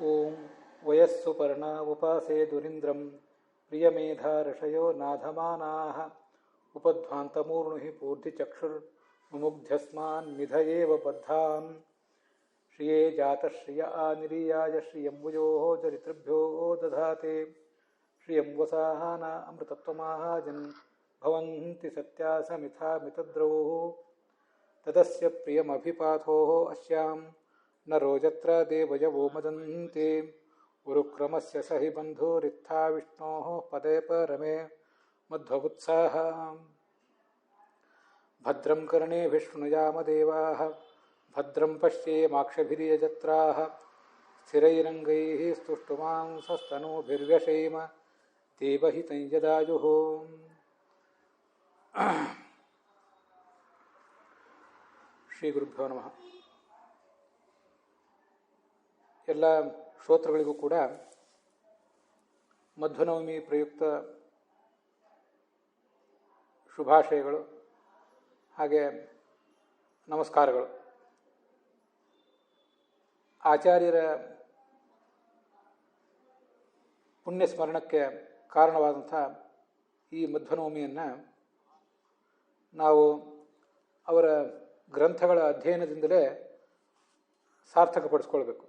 ಓಂ ವಯಸ್ಸು ಪರ್ಣ ಉಪಾಸೆ ದುರಿಂದ್ರಂ ಪ್ರಿಯಮೇಧಾ ಋಷಯೋ ನಾಧಮಾನಾಃ ಉಪಧ್ವಾಂತಮೂರ್ಣುಹಿ ಪೂರ್ಧಿಚಕ್ಷುರ್ ಮುಮುಗ್ಧ್ಯಸ್ಮಾನ್ ನಿಧಯೇವ ಬದ್ಧಾನ್ ಶ್ರಿಯೇ ಜಾತಃ ಶ್ರಿಯ ಆನಿರೀಯಾಯ ಶ್ರಿಯಂ ಭುಜೋಃ ಚರಿತೃಭ್ಯೋ ದಧಾತೆ ಶ್ರಿಯಂ ವಸಾಹಾನ ಅಮೃತತ್ವಮಾಹಾಜನ್ ಭವಂತಿ ಸತ್ಯಾಸಮಿಥಾ ಮಿತದ್ರೌಃ ತದಸ್ಯ ಪ್ರಿಯಮಭಿಪಾಥೋಃ ಅಸ್ಯಾಂ ನ ರೋಜತ್ರ ದೇವಯವೋ ಮದಂತೆ ಉರುಕ್ರಮಸ್ಯ ಸಹಿ ಬಂಧುರಿತ್ಥಾ ವಿಷ್ಣೋಃ ಪದೇ ಪರಮೇ ಮಧ್ವವುತ್ಸಾಹ ಭದ್ರಂ ಕರ್ಣೇಭಿಃ ಶೃಣುಯಾಮ ದೇವಾಃ ಭದ್ರಂ ಪಶ್ಯೇಮಾಕ್ಷಭಿರ್ಯಜತ್ರಾಃ ಸ್ಥಿರೈರಂಗೈಃ ಸ್ತುಷ್ಟುಮಾಂಸಸ್ತನೂಭಿರ್ವ್ಯಶೇಮ ದೇವಹಿತಂ ಯದಾಯುಃ. ಶ್ರೀ ಗುರುಭ್ಯೋ ನಮಃ. ಎಲ್ಲ ಶ್ರೋತೃಗಳಿಗೂ ಕೂಡ ಮಧ್ವನವಮಿ ಪ್ರಯುಕ್ತ ಶುಭಾಶಯಗಳು ಹಾಗೆ ನಮಸ್ಕಾರಗಳು. ಆಚಾರ್ಯರ ಪುಣ್ಯ ಸ್ಮರಣಕ್ಕೆ ಕಾರಣವಾದಂಥ ಈ ಮಧ್ವನವಮಿಯನ್ನು ನಾವು ಅವರ ಗ್ರಂಥಗಳ ಅಧ್ಯಯನದಿಂದಲೇ ಸಾರ್ಥಕಪಡಿಸ್ಕೊಳ್ಬೇಕು.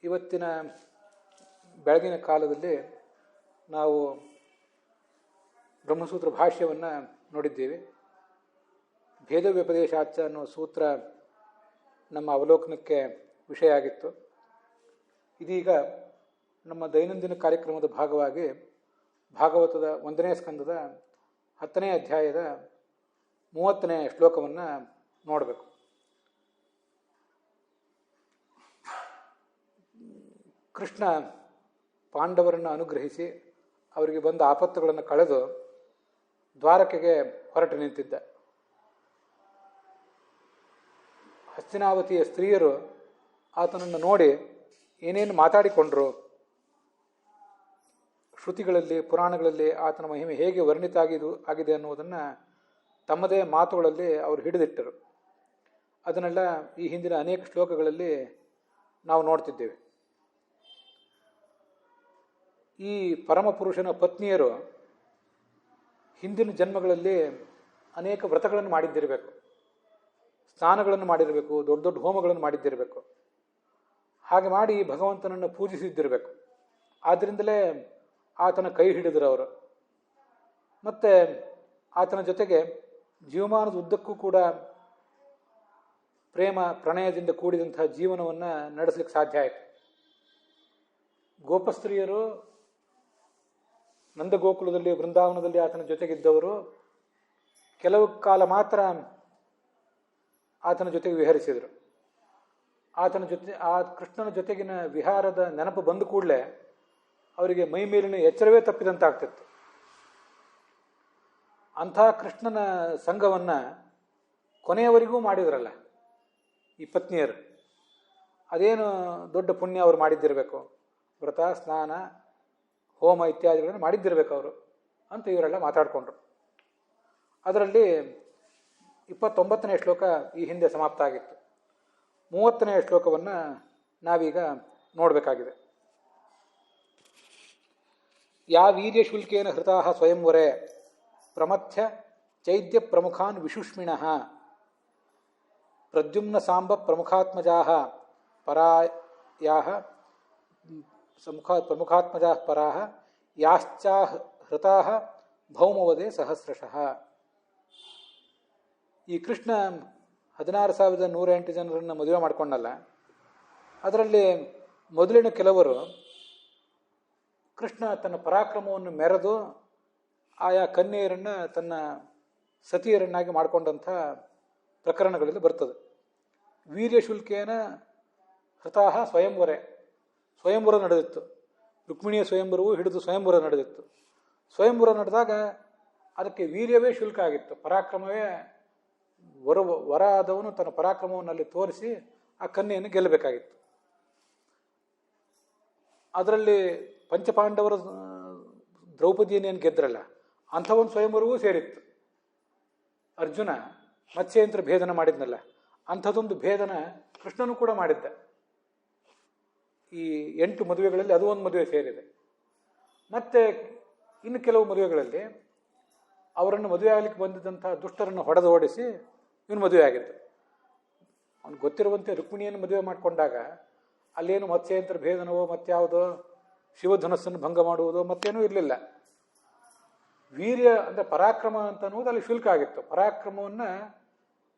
ಇವತ್ತಿನ ಬೆಳಗಿನ ಕಾಲದಲ್ಲಿ ನಾವು ಬ್ರಹ್ಮಸೂತ್ರ ಭಾಷ್ಯವನ್ನು ನೋಡಿದ್ದೇವೆ. ಭೇದ ವ್ಯಪದೇಶಾಚ ಅನ್ನೋ ಸೂತ್ರ ನಮ್ಮ ಅವಲೋಕನಕ್ಕೆ ವಿಷಯ ಆಗಿತ್ತು. ಇದೀಗ ನಮ್ಮ ದೈನಂದಿನ ಕಾರ್ಯಕ್ರಮದ ಭಾಗವಾಗಿ ಭಾಗವತದ 1ನೇ ಸ್ಕಂದದ 10ನೇ ಅಧ್ಯಾಯದ 30ನೇ ಶ್ಲೋಕವನ್ನು ನೋಡಬೇಕು. ಕೃಷ್ಣ ಪಾಂಡವರನ್ನು ಅನುಗ್ರಹಿಸಿ ಅವರಿಗೆ ಬಂದ ಆಪತ್ತುಗಳನ್ನು ಕಳೆದು ದ್ವಾರಕೆಗೆ ಹೊರಟು ನಿಂತಿದ್ದ. ಹಸ್ತಿನಾವತಿಯ ಸ್ತ್ರೀಯರು ಆತನನ್ನು ನೋಡಿ ಏನೇನು ಮಾತಾಡಿಕೊಂಡ್ರು, ಶ್ರುತಿಗಳಲ್ಲಿ ಪುರಾಣಗಳಲ್ಲಿ ಆತನ ಮಹಿಮೆ ಹೇಗೆ ವರ್ಣಿತ ಆಗಿದೆ ಅನ್ನುವುದನ್ನು ತಮ್ಮದೇ ಮಾತುಗಳಲ್ಲಿ ಅವರು ಹಿಡಿದಿಟ್ಟರು. ಅದನ್ನೆಲ್ಲ ಈ ಹಿಂದಿನ ಅನೇಕ ಶ್ಲೋಕಗಳಲ್ಲಿ ನಾವು ನೋಡ್ತಿದ್ದೇವೆ. ಈ ಪರಮಪುರುಷನ ಪತ್ನಿಯರು ಹಿಂದಿನ ಜನ್ಮಗಳಲ್ಲಿ ಅನೇಕ ವ್ರತಗಳನ್ನು ಮಾಡಿದ್ದಿರಬೇಕು, ಸ್ನಾನಗಳನ್ನು ಮಾಡಿರಬೇಕು, ದೊಡ್ಡ ದೊಡ್ಡ ಹೋಮಗಳನ್ನು ಮಾಡಿದ್ದಿರಬೇಕು. ಹಾಗೆ ಮಾಡಿ ಭಗವಂತನನ್ನು ಪೂಜಿಸಿದ್ದಿರಬೇಕು. ಆದ್ದರಿಂದಲೇ ಆತನ ಕೈ ಹಿಡಿದರು ಅವರು. ಮತ್ತು ಆತನ ಜೊತೆಗೆ ಜೀವಮಾನದ ಉದ್ದಕ್ಕೂ ಕೂಡ ಪ್ರೇಮ ಪ್ರಣಯದಿಂದ ಕೂಡಿದಂತಹ ಜೀವನವನ್ನು ನಡೆಸಲಿಕ್ಕೆ ಸಾಧ್ಯ ಆಯಿತು. ಗೋಪಸ್ತ್ರೀಯರು ನಂದಗೋಕುಲದಲ್ಲಿ ವೃಂದಾವನದಲ್ಲಿ ಆತನ ಜೊತೆಗಿದ್ದವರು ಕೆಲವು ಕಾಲ ಮಾತ್ರ ಆತನ ಜೊತೆಗೆ ವಿಹರಿಸಿದರು. ಆ ಕೃಷ್ಣನ ಜೊತೆಗಿನ ವಿಹಾರದ ನೆನಪು ಬಂದ ಕೂಡಲೇ ಅವರಿಗೆ ಮೈ ಮೇಲಿನ ಎಚ್ಚರವೇ ತಪ್ಪಿದಂತಾಗ್ತಿತ್ತು. ಅಂಥ ಕೃಷ್ಣನ ಸಂಘವನ್ನು ಕೊನೆಯವರೆಗೂ ಮಾಡಿದ್ರಲ್ಲ ಈ ಪತ್ನಿಯರು. ಅದೇನು ದೊಡ್ಡ ಪುಣ್ಯ ಅವರು ಮಾಡಿದ್ದಿರಬೇಕು. ವ್ರತ ಸ್ನಾನ ಹೋಮ ಇತ್ಯಾದಿಗಳನ್ನು ಮಾಡಿದ್ದಿರಬೇಕು ಅವರು ಅಂತ ಇವರೆಲ್ಲ ಮಾತಾಡಿಕೊಂಡ್ರು. ಅದರಲ್ಲಿ 29ನೇ ಶ್ಲೋಕ ಈ ಹಿಂದೆ ಸಮಾಪ್ತ ಆಗಿತ್ತು. 30ನೇ ಶ್ಲೋಕವನ್ನು ನಾವೀಗ ನೋಡಬೇಕಾಗಿದೆ. ಯಾ ವೀರ್ಯಶುಲ್ಕೇನ ಹೃತಾ ಸ್ವಯಂವರೇ ಪ್ರಮಥ್ಯ ಚೈದ್ಯ ಪ್ರಮುಖಾನ್ ವಿಶುಷ್ಮಿಣಃ ಪ್ರದ್ಯುಮ್ನ ಸಾಂಬ ಪ್ರಮುಖಾತ್ಮಜಾಃ ಪರಾಯಾಃ ಪ್ರಮುಖಾತ್ಮಜಾಃ ಪರಾಃ ಯಾಶ್ಚಾ ಹೃತಾಃ ಭೌಮವದೇ ಸಹಸ್ರಶಃ. ಈ ಕೃಷ್ಣ 16,108 ಜನರನ್ನು ಮದುವೆ ಮಾಡಿಕೊಂಡಲ್ಲ, ಅದರಲ್ಲಿ ಮೊದಲಿನ ಕೆಲವರು ಕೃಷ್ಣ ತನ್ನ ಪರಾಕ್ರಮವನ್ನು ಮೆರೆದು ಆಯಾ ಕನ್ಯೆಯರನ್ನು ತನ್ನ ಸತಿಯರನ್ನಾಗಿ ಮಾಡಿಕೊಂಡಂಥ ಪ್ರಕರಣಗಳಲ್ಲಿ ಬರ್ತದೆ. ವೀರ್ಯಶುಲ್ಕೇನ ಹೃತಾಃ ಸ್ವಯಂವರ ನಡೆದಿತ್ತು. ರುಕ್ಮಿಣಿಯ ಸ್ವಯಂವರವೂ ಹಿಡಿದು ಸ್ವಯಂವರ ನಡೆದಿತ್ತು. ಸ್ವಯಂವರ ನಡೆದಾಗ ಅದಕ್ಕೆ ವೀರ್ಯವೇ ಶುಲ್ಕ ಆಗಿತ್ತು. ಪರಾಕ್ರಮವೇ ವರ ಆದವನು ತನ್ನ ಪರಾಕ್ರಮವನ್ನು ಅಲ್ಲಿ ತೋರಿಸಿ ಆ ಕನ್ಯೆಯನ್ನು ಗೆಲ್ಲಬೇಕಾಗಿತ್ತು. ಅದರಲ್ಲಿ ಪಂಚಪಾಂಡವರ ದ್ರೌಪದಿಯನ್ನೇನು ಗೆದ್ರಲ್ಲ ಅಂಥ ಒಂದು ಸ್ವಯಂವರವೂ ಸೇರಿತ್ತು. ಅರ್ಜುನ ಮತ್ಸ್ಯೇಂದ್ರ ಭೇದನ ಮಾಡಿದ್ನಲ್ಲ, ಅಂಥದ್ದೊಂದು ಭೇದನ ಕೃಷ್ಣನು ಕೂಡ ಮಾಡಿದ್ದ. ಈ 8 ಮದುವೆಗಳಲ್ಲಿ ಅದು ಒಂದು ಮದುವೆ ಸೇರಿದೆ. ಮತ್ತು ಇನ್ನು ಕೆಲವು ಮದುವೆಗಳಲ್ಲಿ ಅವರನ್ನು ಮದುವೆ ಆಗಲಿಕ್ಕೆ ಬಂದಿದ್ದಂಥ ದುಷ್ಟರನ್ನು ಹೊಡೆದು ಓಡಿಸಿ ಇವನು ಮದುವೆ ಆಗಿದ್ದು. ಅವ್ನು ಗೊತ್ತಿರುವಂತೆ ರುಕ್ಮಿಣಿಯನ್ನು ಮದುವೆ ಮಾಡಿಕೊಂಡಾಗ ಅಲ್ಲೇನು ಮತ್ಸ್ಯಂತರ ಭೇದನವೋ ಮತ್ಯಾವುದೋ ಶಿವಧನಸ್ಸನ್ನು ಭಂಗ ಮಾಡುವುದೋ ಮತ್ತೇನೂ ಇರಲಿಲ್ಲ. ವೀರ್ಯ ಅಂದರೆ ಪರಾಕ್ರಮ ಅಂತ ಅನ್ನೋದು ಅಲ್ಲಿ ಶುಲ್ಕ ಆಗಿತ್ತು. ಪರಾಕ್ರಮವನ್ನು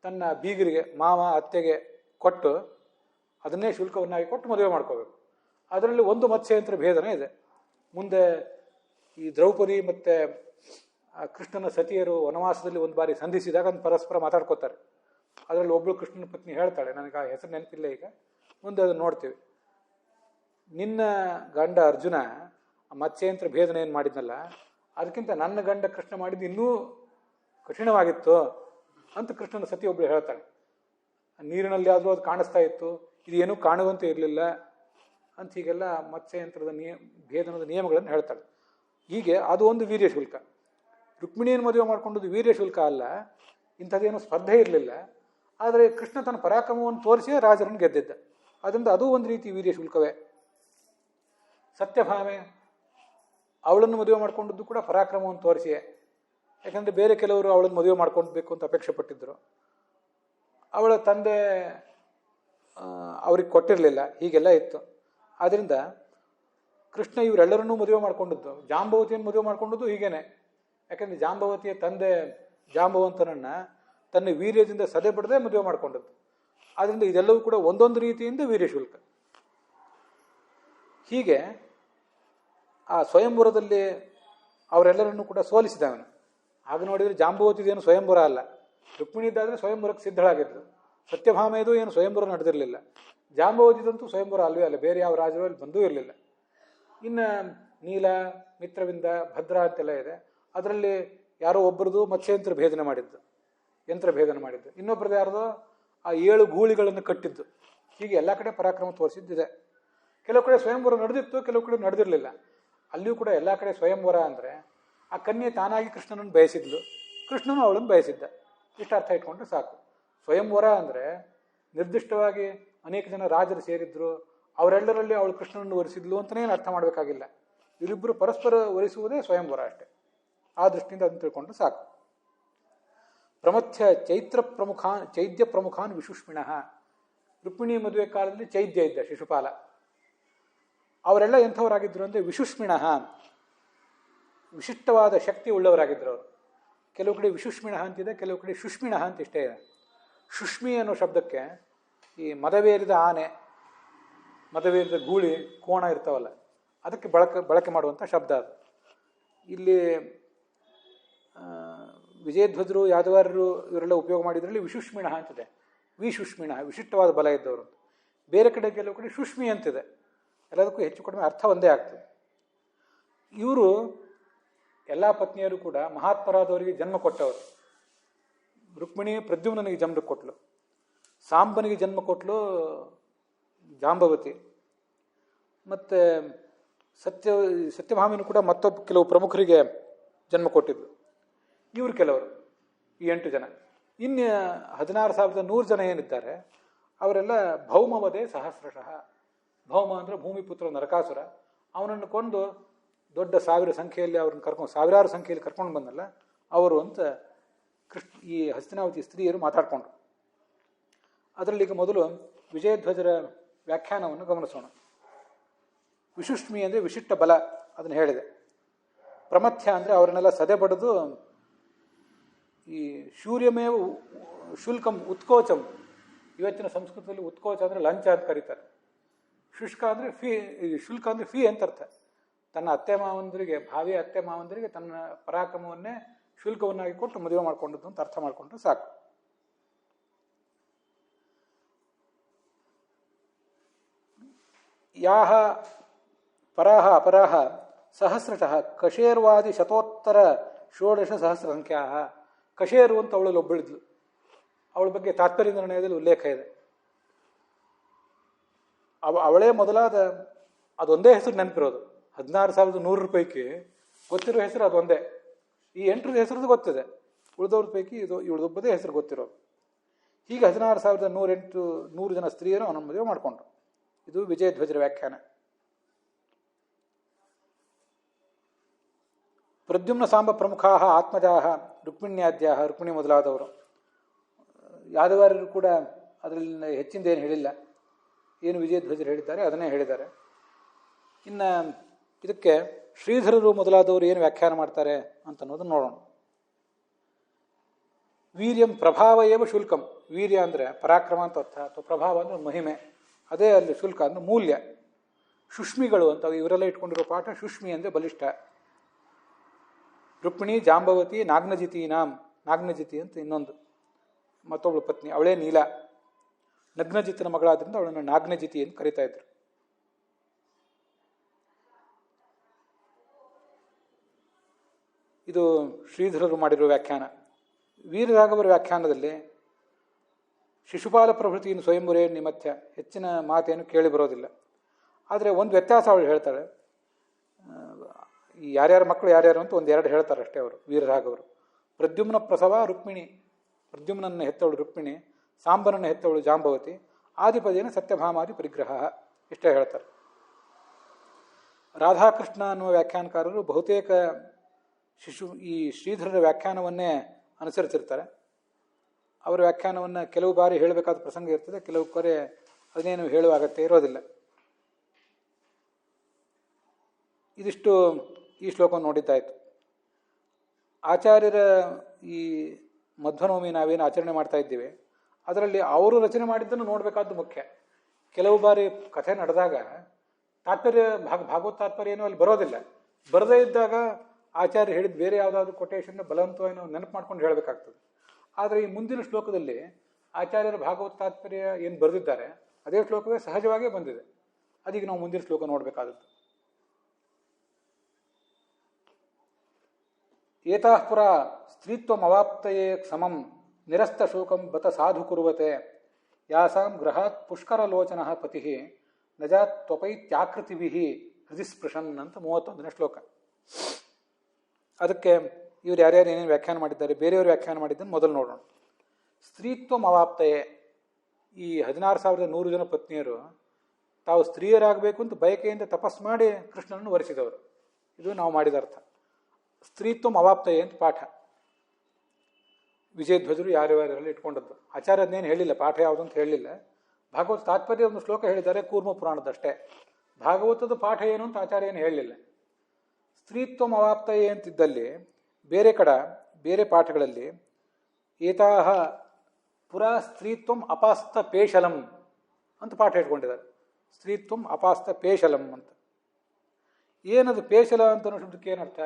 ತನ್ನ ಬೀಗರಿಗೆ, ಮಾವ, ಅತ್ತೆಗೆ ಕೊಟ್ಟು ಅದನ್ನೇ ಶುಲ್ಕವನ್ನಾಗಿ ಕೊಟ್ಟು ಮದುವೆ ಮಾಡ್ಕೋಬೇಕು. ಅದರಲ್ಲಿ ಒಂದು ಮತ್ಸ್ಯಂತರ ಭೇದನ ಇದೆ. ಮುಂದೆ ಈ ದ್ರೌಪದಿ ಮತ್ತು ಕೃಷ್ಣನ ಸತಿಯರು ವನವಾಸದಲ್ಲಿ ಒಂದು ಬಾರಿ ಸಂಧಿಸಿದಾಗ ಒಂದು ಪರಸ್ಪರ ಮಾತಾಡ್ಕೋತಾರೆ. ಅದರಲ್ಲಿ ಒಬ್ಬಳು ಕೃಷ್ಣನ ಪತ್ನಿ ಹೇಳ್ತಾಳೆ, ನನಗೆ ಆ ಹೆಸರು ನೆನಪಿಲ್ಲ ಈಗ, ಮುಂದೆ ಅದನ್ನು ನೋಡ್ತೀವಿ. ನಿನ್ನ ಗಂಡ ಅರ್ಜುನ ಮತ್ಸ್ಯಂತರ ಭೇದನ ಏನು ಮಾಡಿದ್ನಲ್ಲ, ಅದಕ್ಕಿಂತ ನನ್ನ ಗಂಡ ಕೃಷ್ಣ ಮಾಡಿದ್ದು ಇನ್ನೂ ಕಠಿಣವಾಗಿತ್ತು ಅಂತ ಕೃಷ್ಣನ ಸತಿ ಒಬ್ಬಳು ಹೇಳ್ತಾಳೆ. ನೀರಿನಲ್ಲಿ ಆದರೂ ಅದು ಕಾಣಿಸ್ತಾ ಇತ್ತು, ಇದು ಏನೂ ಕಾಣುವಂತೆ ಇರಲಿಲ್ಲ ಅಂತ ಹೀಗೆಲ್ಲ ಮತ್ಸ್ಯಯಂತ್ರದ ಭೇದನದ ನಿಯಮಗಳನ್ನು ಹೇಳ್ತಾಳೆ. ಹೀಗೆ ಅದು ಒಂದು ವೀರ್ಯ ಶುಲ್ಕ. ರುಕ್ಮಿಣಿಯನ್ನು ಮದುವೆ ಮಾಡಿಕೊಂಡದ್ದು ವೀರ್ಯ ಶುಲ್ಕ ಅಲ್ಲ, ಇಂಥದ್ದೇನು ಸ್ಪರ್ಧೆ ಇರಲಿಲ್ಲ. ಆದರೆ ಕೃಷ್ಣ ತನ್ನ ಪರಾಕ್ರಮವನ್ನು ತೋರಿಸಿಯೇ ರಾಜರನ್ನು ಗೆದ್ದಿದ್ದ. ಅದರಿಂದ ಅದು ಒಂದು ರೀತಿ ವೀರ್ಯ ಶುಲ್ಕವೇ. ಸತ್ಯಭಾಮೆ ಅವಳನ್ನು ಮದುವೆ ಮಾಡಿಕೊಂಡದ್ದು ಕೂಡ ಪರಾಕ್ರಮವನ್ನು ತೋರಿಸಿಯೇ. ಯಾಕಂದರೆ ಬೇರೆ ಕೆಲವರು ಅವಳನ್ನು ಮದುವೆ ಮಾಡ್ಕೊಳ್ಬೇಕು ಅಂತ ಅಪೇಕ್ಷೆ ಪಟ್ಟಿದ್ದರು. ಅವಳ ತಂದೆ ಅವ್ರಿಗೆ ಕೊಟ್ಟಿರಲಿಲ್ಲ, ಹೀಗೆಲ್ಲ ಇತ್ತು. ಆದ್ದರಿಂದ ಕೃಷ್ಣ ಇವರೆಲ್ಲರನ್ನೂ ಮದುವೆ ಮಾಡಿಕೊಂಡದ್ದು. ಜಾಂಬವತಿಯನ್ನು ಮದುವೆ ಮಾಡಿಕೊಂಡದ್ದು ಹೀಗೇನೆ. ಯಾಕೆಂದರೆ ಜಾಂಬವತಿಯ ತಂದೆ ಜಾಂಬವಂತನನ್ನು ತನ್ನ ವೀರ್ಯದಿಂದ ಸದೆ ಬಿಡದೆ ಮದುವೆ ಮಾಡಿಕೊಂಡದ್ದು. ಆದ್ದರಿಂದ ಇದೆಲ್ಲವೂ ಕೂಡ ಒಂದೊಂದು ರೀತಿಯಿಂದ ವೀರ್ಯ ಶುಲ್ಕ. ಹೀಗೆ ಆ ಸ್ವಯಂವರದಲ್ಲಿ ಅವರೆಲ್ಲರನ್ನೂ ಕೂಡ ಸೋಲಿಸಿದವನು. ಆಗ ನೋಡಿದರೆ ಜಾಂಬವತಿದೇನು ಸ್ವಯಂವರ ಅಲ್ಲ, ರುಕ್ಮಿಣಿದ್ದಾದರೆ ಸ್ವಯಂವರಕ್ಕೆ ಸಿದ್ಧಳಾಗಿದ್ಲು. ಸತ್ಯಭಾಮೆಯದು ಏನು ಸ್ವಯಂವರ ನಡೆದಿರಲಿಲ್ಲ. ಜಾಂಬವತಿದಂತೂ ಸ್ವಯಂವರ ಅಲ್ವೇ ಅಲ್ಲ, ಬೇರೆ ಯಾವ ರಾಜರು ಅಲ್ಲಿ ಬಂದೂ ಇರಲಿಲ್ಲ. ಇನ್ನು ನೀಲ, ಮಿತ್ರವಿಂದ, ಭದ್ರ ಅಂತೆಲ್ಲ ಇದೆ. ಅದರಲ್ಲಿ ಯಾರೋ ಒಬ್ಬರದು ಮತ್ಸ್ಯಯಂತ್ರ ಭೇದನ ಮಾಡಿದ್ದು, ಯಂತ್ರ ಭೇದನ ಮಾಡಿದ್ದು. ಇನ್ನೊಬ್ಬರದ್ದು ಯಾರ್ದೋ ಆ 7 ಗೂಳಿಗಳನ್ನು ಕಟ್ಟಿದ್ದು. ಹೀಗೆ ಎಲ್ಲ ಕಡೆ ಪರಾಕ್ರಮ ತೋರಿಸಿದ್ದಿದೆ. ಕೆಲವು ಕಡೆ ಸ್ವಯಂವರ ನಡೆದಿತ್ತು, ಕೆಲವು ಕಡೆ ನಡೆದಿರಲಿಲ್ಲ. ಅಲ್ಲಿಯೂ ಕೂಡ ಎಲ್ಲ ಕಡೆ ಸ್ವಯಂವರ ಅಂದರೆ ಆ ಕನ್ಯೆ ತಾನಾಗಿ ಕೃಷ್ಣನನ್ನು ಬಯಸಿದ್ಲು, ಕೃಷ್ಣನು ಅವಳನ್ನು ಬಯಸಿದ್ದ. ಇಷ್ಟು ಅರ್ಥ ಇಟ್ಕೊಂಡ್ರೆ ಸಾಕು. ಸ್ವಯಂವರ ಅಂದರೆ ನಿರ್ದಿಷ್ಟವಾಗಿ ಅನೇಕ ಜನ ರಾಜರು ಸೇರಿದ್ರು, ಅವರೆಲ್ಲರಲ್ಲಿ ಅವಳು ಕೃಷ್ಣನನ್ನು ವರಿಸಿದ್ಲು ಅಂತನೇನು ಅರ್ಥ ಮಾಡಬೇಕಾಗಿಲ್ಲ. ಇವರಿಬ್ಬರು ಪರಸ್ಪರ ವರಿಸುವುದೇ ಸ್ವಯಂವರ ಅಷ್ಟೆ. ಆ ದೃಷ್ಟಿಯಿಂದ ಅದನ್ನು ತಿಳ್ಕೊಂಡ್ರೆ ಸಾಕು. ಪ್ರಮಥ್ಯ ಚೈದ್ಯ ಪ್ರಮುಖಾನ್ ವಿಶುಷ್ಮಿಣಃ. ರುಕ್ಮಿಣಿ ಮದುವೆ ಕಾಲದಲ್ಲಿ ಚೈದ್ಯ ಇದ್ದ, ಶಿಶುಪಾಲ. ಅವರೆಲ್ಲ ಎಂಥವರಾಗಿದ್ದರು ಅಂದರೆ ವಿಶುಷ್ಮಿಣಃ, ವಿಶಿಷ್ಟವಾದ ಶಕ್ತಿ ಉಳ್ಳವರಾಗಿದ್ದರು ಅವರು. ಕೆಲವು ಕಡೆ ವಿಶುಷ್ಮಿಣಃ ಅಂತಿದೆ, ಕೆಲವು ಕಡೆ ಶುಷ್ಮಿಣಃ ಅಂತ ಇಷ್ಟೇ ಇದೆ. ಶುಷ್ಮಿ ಅನ್ನೋ ಶಬ್ದಕ್ಕೆ ಈ ಮದವೇರಿದ ಆನೆ, ಮದವೇರಿದ ಗೂಳಿ, ಕೋಣ ಇರ್ತಾವಲ್ಲ, ಅದಕ್ಕೆ ಬಳಕೆ ಮಾಡುವಂಥ ಶಬ್ದ ಅದು. ಇಲ್ಲಿ ವಿಜಯಧ್ವಜರು, ಯಾದವಾರರು ಇವರೆಲ್ಲ ಉಪಯೋಗ ಮಾಡಿದ್ರಲ್ಲಿ ವಿಶುಷ್ಮಿಣ ಅಂತಿದೆ. ವಿಶುಷ್ಮಿಣ, ವಿಶಿಷ್ಟವಾದ ಬಲ ಇದ್ದವರು. ಬೇರೆ ಕಡೆ ಕೆಲವು ಕಡೆ ಶುಷ್ಮಿ ಅಂತಿದೆ. ಎಲ್ಲದಕ್ಕೂ ಹೆಚ್ಚು ಕಡಿಮೆ ಅರ್ಥ ಒಂದೇ ಆಗ್ತದೆ. ಇವರು ಎಲ್ಲ ಪತ್ನಿಯರು ಕೂಡ ಮಹಾತ್ಮರಾದವರಿಗೆ ಜನ್ಮ ಕೊಟ್ಟವರು. ರುಕ್ಮಿಣಿ ಪ್ರದ್ಯುಮ್ನಿಗೆ ಜನ್ಮ ಕೊಟ್ಟಳು, ಸಾಂಬನಿಗೆ ಜನ್ಮ ಕೊಟ್ಟಳು ಜಾಂಬವತಿ, ಮತ್ತು ಸತ್ಯಭಾಮಿನೂ ಕೂಡ ಮತ್ತೊಬ್ಬ ಕೆಲವು ಪ್ರಮುಖರಿಗೆ ಜನ್ಮ ಕೊಟ್ಟಿದ್ಲು. ಇವರು ಕೆಲವರು, ಈ 8 ಜನ. ಇನ್ನು 16,100 ಜನ ಏನಿದ್ದಾರೆ ಅವರೆಲ್ಲ ಭೌಮವದೇ ಸಹಸ್ರಶಃ. ಭೌಮ ಅಂದರೆ ಭೂಮಿಪುತ್ರ ನರಕಾಸುರ. ಅವನನ್ನು ಕೊಂದು ದೊಡ್ಡ ಸಾವಿರಾರು ಸಂಖ್ಯೆಯಲ್ಲಿ ಕರ್ಕೊಂಡು ಬಂದಲ್ಲ ಅವರು ಅಂತ ಈ ಹಸ್ತಿನಾವತಿ ಸ್ತ್ರೀಯರು ಮಾತಾಡಿಕೊಂಡ್ರು. ಅದರಲ್ಲಿ ಈಗ ಮೊದಲು ವಿಜಯಧ್ವಜರ ವ್ಯಾಖ್ಯಾನವನ್ನು ಗಮನಿಸೋಣ. ವಿಶುಷ್ಮಿ ಅಂದರೆ ವಿಶಿಷ್ಟ ಬಲ, ಅದನ್ನು ಹೇಳಿದೆ. ಪ್ರಮಥ್ಯ ಅಂದರೆ ಅವರನ್ನೆಲ್ಲ ಸದೆ ಬಡಿದು ಈ ಶೂರ್ಯಮೇವ ಶುಲ್ಕಂ ಉತ್ಕೋಚಂ, ಇವತ್ತಿನ ಸಂಸ್ಕೃತದಲ್ಲಿ ಉತ್ಕೋಚ ಅಂದರೆ ಲಂಚ ಅಂತ ಕರೀತಾರೆ. ಶುಷ್ಕ ಅಂದರೆ ಶುಲ್ಕ ಅಂದರೆ ಫೀ ಅಂತ ಅರ್ಥ. ತನ್ನ ಅತ್ತೆ ಮಾವಂದರಿಗೆ, ಭಾವಿ ಅತ್ತೆ ಮಾವಂದರಿಗೆ ತನ್ನ ಪರಾಕ್ರಮವನ್ನೇ ಶುಲ್ಕವನ್ನಾಗಿ ಕೊಟ್ಟು ಮದುವೆ ಮಾಡಿಕೊಂಡದ್ದು ಅಂತ ಅರ್ಥ ಮಾಡಿಕೊಂಡ್ರೆ ಸಾಕು. ಯಾಹ ಪರಾಹ ಅಪರಾಹ ಸಹಸ್ರಶಃ ಕಶೇರ್ವಾದಿ ಶತೋತ್ತರ 16 ಸಹಸ್ರ ಸಂಖ್ಯಾ. ಕಶೇರು ಅಂತ ಅವಳಲ್ಲಿ ಒಬ್ಬಳಿದ್ಲು. ಅವಳ ಬಗ್ಗೆ ತಾತ್ಪರ್ಯ ನಿರ್ಣಯದಲ್ಲಿ ಉಲ್ಲೇಖ ಇದೆ. ಅವಳೇ ಮೊದಲಾದ, ಅದೊಂದೇ ಹೆಸರು ನೆನಪಿರೋದು. 16,100 ಪೈಕಿ ಗೊತ್ತಿರೋ ಹೆಸರು ಅದೊಂದೇ. ಈ 8 ಹೆಸರದ್ದು ಗೊತ್ತಿದೆ, ಉಳಿದವ್ರ ಪೈಕಿ ಇವಳದೊಬ್ಬದೇ ಹೆಸರು ಗೊತ್ತಿರೋದು. ಹೀಗೆ 16,108 ಜನ ಸ್ತ್ರೀಯರು ಅವನ ಮದುವೆ ಮಾಡಿಕೊಂಡ್ರು. ಇದು ವಿಜಯಧ್ವಜರ ವ್ಯಾಖ್ಯಾನ. ಪ್ರದ್ಯುಮ್ನ ಸಾಂಬ ಪ್ರಮುಖಾ ಆತ್ಮಜಾಹ ರುಕ್ಮಿಣ್ಯಾದ್ಯಾಹ, ರುಕ್ಮಿಣಿ ಮೊದಲಾದವರು. ಯಾದವಾರ್ಯರು ಕೂಡ ಅದರಲ್ಲಿ ಹೆಚ್ಚಿಂದ ಏನು ಹೇಳಿಲ್ಲ, ಏನು ವಿಜಯಧ್ವಜರು ಹೇಳಿದ್ದಾರೆ ಅದನ್ನೇ ಹೇಳಿದ್ದಾರೆ. ಇನ್ನು ಇದಕ್ಕೆ ಶ್ರೀಧರರು ಮೊದಲಾದವರು ಏನು ವ್ಯಾಖ್ಯಾನ ಮಾಡ್ತಾರೆ ಅಂತ ಅನ್ನೋದನ್ನು ನೋಡೋಣ. ವೀರ್ಯಂ ಪ್ರಭಾವ ಏವ ಶುಲ್ಕಂ. ವೀರ್ಯ ಅಂದರೆ ಪರಾಕ್ರಮ ಅಂತ ಅರ್ಥ, ಅಥವಾ ಪ್ರಭಾವ ಅಂದರೆ ಮಹಿಮೆ, ಅದೇ ಅಲ್ಲಿ ಶುಲ್ಕ ಅಂದರೆ ಮೂಲ್ಯ. ಶುಷ್ಮಿಗಳು ಅಂತ ಇವರೆಲ್ಲ ಇಟ್ಕೊಂಡಿರೋ ಪಾಠ. ಶುಷ್ಮಿ ಅಂದರೆ ಬಲಿಷ್ಠ. ರುಕ್ಮಿಣಿ ಜಾಂಬವತಿ ನಾಗ್ನಜಿತೀನಾಂ, ನಾಗ್ನಜಿತಿ ಅಂತ ಇನ್ನೊಂದು ಮತ್ತೊಬ್ಬಳು ಪತ್ನಿ, ಅವಳೇ ನೀಲ. ನಗ್ನಜಿತನ ಮಗಳಾದ್ರಿಂದ ಅವಳನ್ನು ನಾಗ್ನಜಿತಿ ಅಂತ ಕರೀತಾ ಇದ್ರು. ಇದು ಶ್ರೀಧರರು ಮಾಡಿರೋ ವ್ಯಾಖ್ಯಾನ. ವೀರರಾಘವರ ವ್ಯಾಖ್ಯಾನದಲ್ಲಿ ಶಿಶುಪಾಲ ಪ್ರಭೃತಿಯನ್ನು ಸ್ವಯಂವರೇ ನಿಮಥ್ಯ, ಹೆಚ್ಚಿನ ಮಾತೇನು ಕೇಳಿ ಬರೋದಿಲ್ಲ. ಆದರೆ ಒಂದು ವ್ಯತ್ಯಾಸ ಅವಳು ಹೇಳ್ತಾಳೆ. ಈ ಯಾರ್ಯಾರ ಮಕ್ಕಳು ಯಾರ್ಯಾರು ಅಂತ ಒಂದೆರಡು ಹೇಳ್ತಾರೆ ಅಷ್ಟೇ ಅವರು ವೀರರಾಘವರು. ಪ್ರದ್ಯುಮ್ನ ಪ್ರಸವ ರುಕ್ಮಿಣಿ, ಪ್ರದ್ಯುಮ್ನನ್ನು ಹೆತ್ತವಳು ರುಕ್ಮಿಣಿ, ಸಾಂಬನನ್ನು ಹೆತ್ತವಳು ಜಾಂಬವತಿ, ಆದಿಪದೇನ ಸತ್ಯಭಾಮಾದಿ ಪರಿಗ್ರಹ, ಇಷ್ಟೇ ಹೇಳ್ತಾರೆ. ರಾಧಾಕೃಷ್ಣ ಅನ್ನುವ ವ್ಯಾಖ್ಯಾನಕಾರರು ಬಹುತೇಕ ಈ ಶ್ರೀಧರರ ವ್ಯಾಖ್ಯಾನವನ್ನೇ ಅನುಸರಿಸಿರ್ತಾರೆ. ಅವರ ವ್ಯಾಖ್ಯಾನವನ್ನು ಕೆಲವು ಬಾರಿ ಹೇಳಬೇಕಾದ ಪ್ರಸಂಗ ಇರ್ತದೆ, ಕೆಲವು ಕಡೆ ಅದನ್ನೇನು ಹೇಳುವ ಅಗತ್ಯ ಇರೋದಿಲ್ಲ. ಇದಿಷ್ಟು ಈ ಶ್ಲೋಕವನ್ನು ನೋಡಿದ್ದಾಯಿತು. ಆಚಾರ್ಯರ ಈ ಮಧ್ವನವಮಿ ನಾವೇನು ಆಚರಣೆ ಮಾಡ್ತಾ ಇದ್ದೀವಿ, ಅದರಲ್ಲಿ ಅವರು ರಚನೆ ಮಾಡಿದ್ದನ್ನು ನೋಡಬೇಕಾದ್ದು ಮುಖ್ಯ. ಕೆಲವು ಬಾರಿ ಕಥೆ ನಡೆದಾಗ ತಾತ್ಪರ್ಯ ಭಾಗವತ್ ತಾತ್ಪರ್ಯ ಏನೋ ಅಲ್ಲಿ ಬರೋದಿಲ್ಲ. ಬರದೇ ಇದ್ದಾಗ ಆಚಾರ್ಯ ಹೇಳಿದ ಬೇರೆ ಯಾವುದಾದ್ರು ಕೊಟೇಶನ್ ಬಲವಂತವೇನೋ ನೆನಪು ಮಾಡ್ಕೊಂಡು ಹೇಳಬೇಕಾಗ್ತದೆ. ಆದರೆ ಈ ಮುಂದಿನ ಶ್ಲೋಕದಲ್ಲಿ ಆಚಾರ್ಯರ ಭಾಗವತ್ ತಾತ್ಪರ್ಯ ಏನು ಬರೆದಿದ್ದಾರೆ ಅದೇ ಶ್ಲೋಕವೇ ಸಹಜವಾಗೇ ಬಂದಿದೆ. ಅದೀಗ ನಾವು ಮುಂದಿನ ಶ್ಲೋಕ ನೋಡಬೇಕಾದದ್ದು. ಏತಾಃ ಪುರ ಸ್ತ್ರೀತ್ವಮವಾಪ್ತಯೇ ಸಮಂ ನಿರಸ್ತ ಶೋಕಂ ಬತ ಸಾಧು ಕುರುವತೆ ಯಾಸಾಂ ಗೃಹಾತ್ ಪುಷ್ಕರಲೋಚನಃ ಪತಿ ನಜಾತ್ ತ್ವಪೈತ್ಯಾಕೃತಿಭಿ ಹೃದಿಸ್ಪೃಶನ್ ಅಂತ 31ನೇ ಶ್ಲೋಕ. ಅದಕ್ಕೆ ಇವರು ಯಾರ್ಯಾರು ಏನೇನು ವ್ಯಾಖ್ಯಾನ ಮಾಡಿದ್ದಾರೆ, ಬೇರೆಯವರು ವ್ಯಾಖ್ಯಾನ ಮಾಡಿದ್ದನ್ನು ಮೊದಲು ನೋಡೋಣ. ಸ್ತ್ರೀತ್ವಂ ಅವಾಪ್ತಯೇ, ಈ 16,100 ಜನ ಪತ್ನಿಯರು ತಾವು ಸ್ತ್ರೀಯರಾಗಬೇಕು ಅಂತ ಬಯಕೆಯಿಂದ ತಪಸ್ ಮಾಡಿ ಕೃಷ್ಣನನ್ನು ವರಿಸಿದವರು. ಇದು ನಾವು ಮಾಡಿದ ಅರ್ಥ. ಸ್ತ್ರೀತ್ವಂ ಅವಾಪ್ತಯೇ ಅಂತ ಪಾಠ ವಿಜಯಧ್ವಜರು ಯಾರ್ಯಾರಲ್ಲಿ ಇಟ್ಕೊಂಡದ್ದು. ಆಚಾರ್ಯ ಅದನ್ನೇನು ಹೇಳಿಲ್ಲ, ಪಾಠ ಯಾವುದು ಅಂತ ಹೇಳಲಿಲ್ಲ. ಭಾಗವತ ತಾತ್ಪರ್ಯ ಒಂದು ಶ್ಲೋಕ ಹೇಳಿದ್ದಾರೆ, ಕೂರ್ಮ ಪುರಾಣದಷ್ಟೇ. ಭಾಗವತದ ಪಾಠ ಏನು ಅಂತ ಆಚಾರ್ಯ ಏನು ಹೇಳಲಿಲ್ಲ. ಸ್ತ್ರೀತ್ವಂ ಅವಾಪ್ತಯೇ ಅಂತಿದ್ದಲ್ಲಿ ಬೇರೆ ಪಾಠಗಳಲ್ಲಿ ಏತಾಹ ಪುರ ಸ್ತ್ರೀತ್ವಂ ಅಪಾಸ್ತ ಪೇಶಲಂ ಅಂತ ಪಾಠ ಇಟ್ಕೊಂಡಿದ್ದಾರೆ. ಸ್ತ್ರೀತ್ವಂ ಅಪಾಸ್ತ ಪೇಶಲಂ ಅಂತ. ಏನದು ಪೇಶಲ ಅಂತ ಅನ್ನೋ ಶಬ್ದಕ್ಕೆ ಏನರ್ಥ?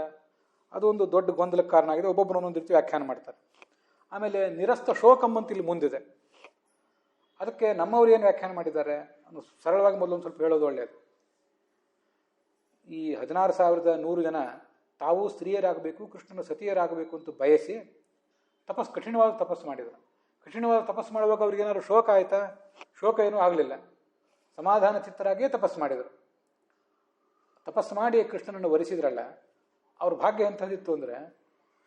ಅದು ಒಂದು ದೊಡ್ಡ ಗೊಂದಲಕ್ಕೆ ಕಾರಣ ಆಗಿದೆ. ಒಬ್ಬೊಬ್ಬರು ಒಂದೊಂದು ರೀತಿ ವ್ಯಾಖ್ಯಾನ ಮಾಡ್ತಾರೆ. ಆಮೇಲೆ ನಿರಸ್ತ ಶೋಕಂ ಅಂತ ಇಲ್ಲಿ ಮುಂದಿದೆ. ಅದಕ್ಕೆ ನಮ್ಮವ್ರು ಏನು ವ್ಯಾಖ್ಯಾನ ಮಾಡಿದ್ದಾರೆ ಅನ್ನೋ ಸರಳವಾಗಿ ಮೊದಲೊಂದು ಸ್ವಲ್ಪ ಹೇಳೋದು ಒಳ್ಳೆಯದು. ಈ 16,100 ಜನ ತಾವು ಸ್ತ್ರೀಯರಾಗಬೇಕು, ಕೃಷ್ಣನ ಸತಿಯರಾಗಬೇಕು ಅಂತ ಬಯಸಿ ಕಠಿಣವಾದ ತಪಸ್ಸು ಮಾಡಿದರು. ಕಠಿಣವಾದ ತಪಸ್ಸು ಮಾಡುವಾಗ ಅವ್ರಿಗೇನಾದ್ರು ಶೋಕ ಆಯಿತಾ? ಶೋಕ ಏನೂ ಆಗಲಿಲ್ಲ. ಸಮಾಧಾನ ಚಿತ್ತರಾಗಿಯೇ ತಪಸ್ಸು ಮಾಡಿದರು. ತಪಸ್ಸು ಮಾಡಿ ಕೃಷ್ಣನನ್ನು ವರಿಸಿದ್ರಲ್ಲ, ಅವ್ರ ಭಾಗ್ಯ ಎಂಥದಿತ್ತು ಅಂದರೆ,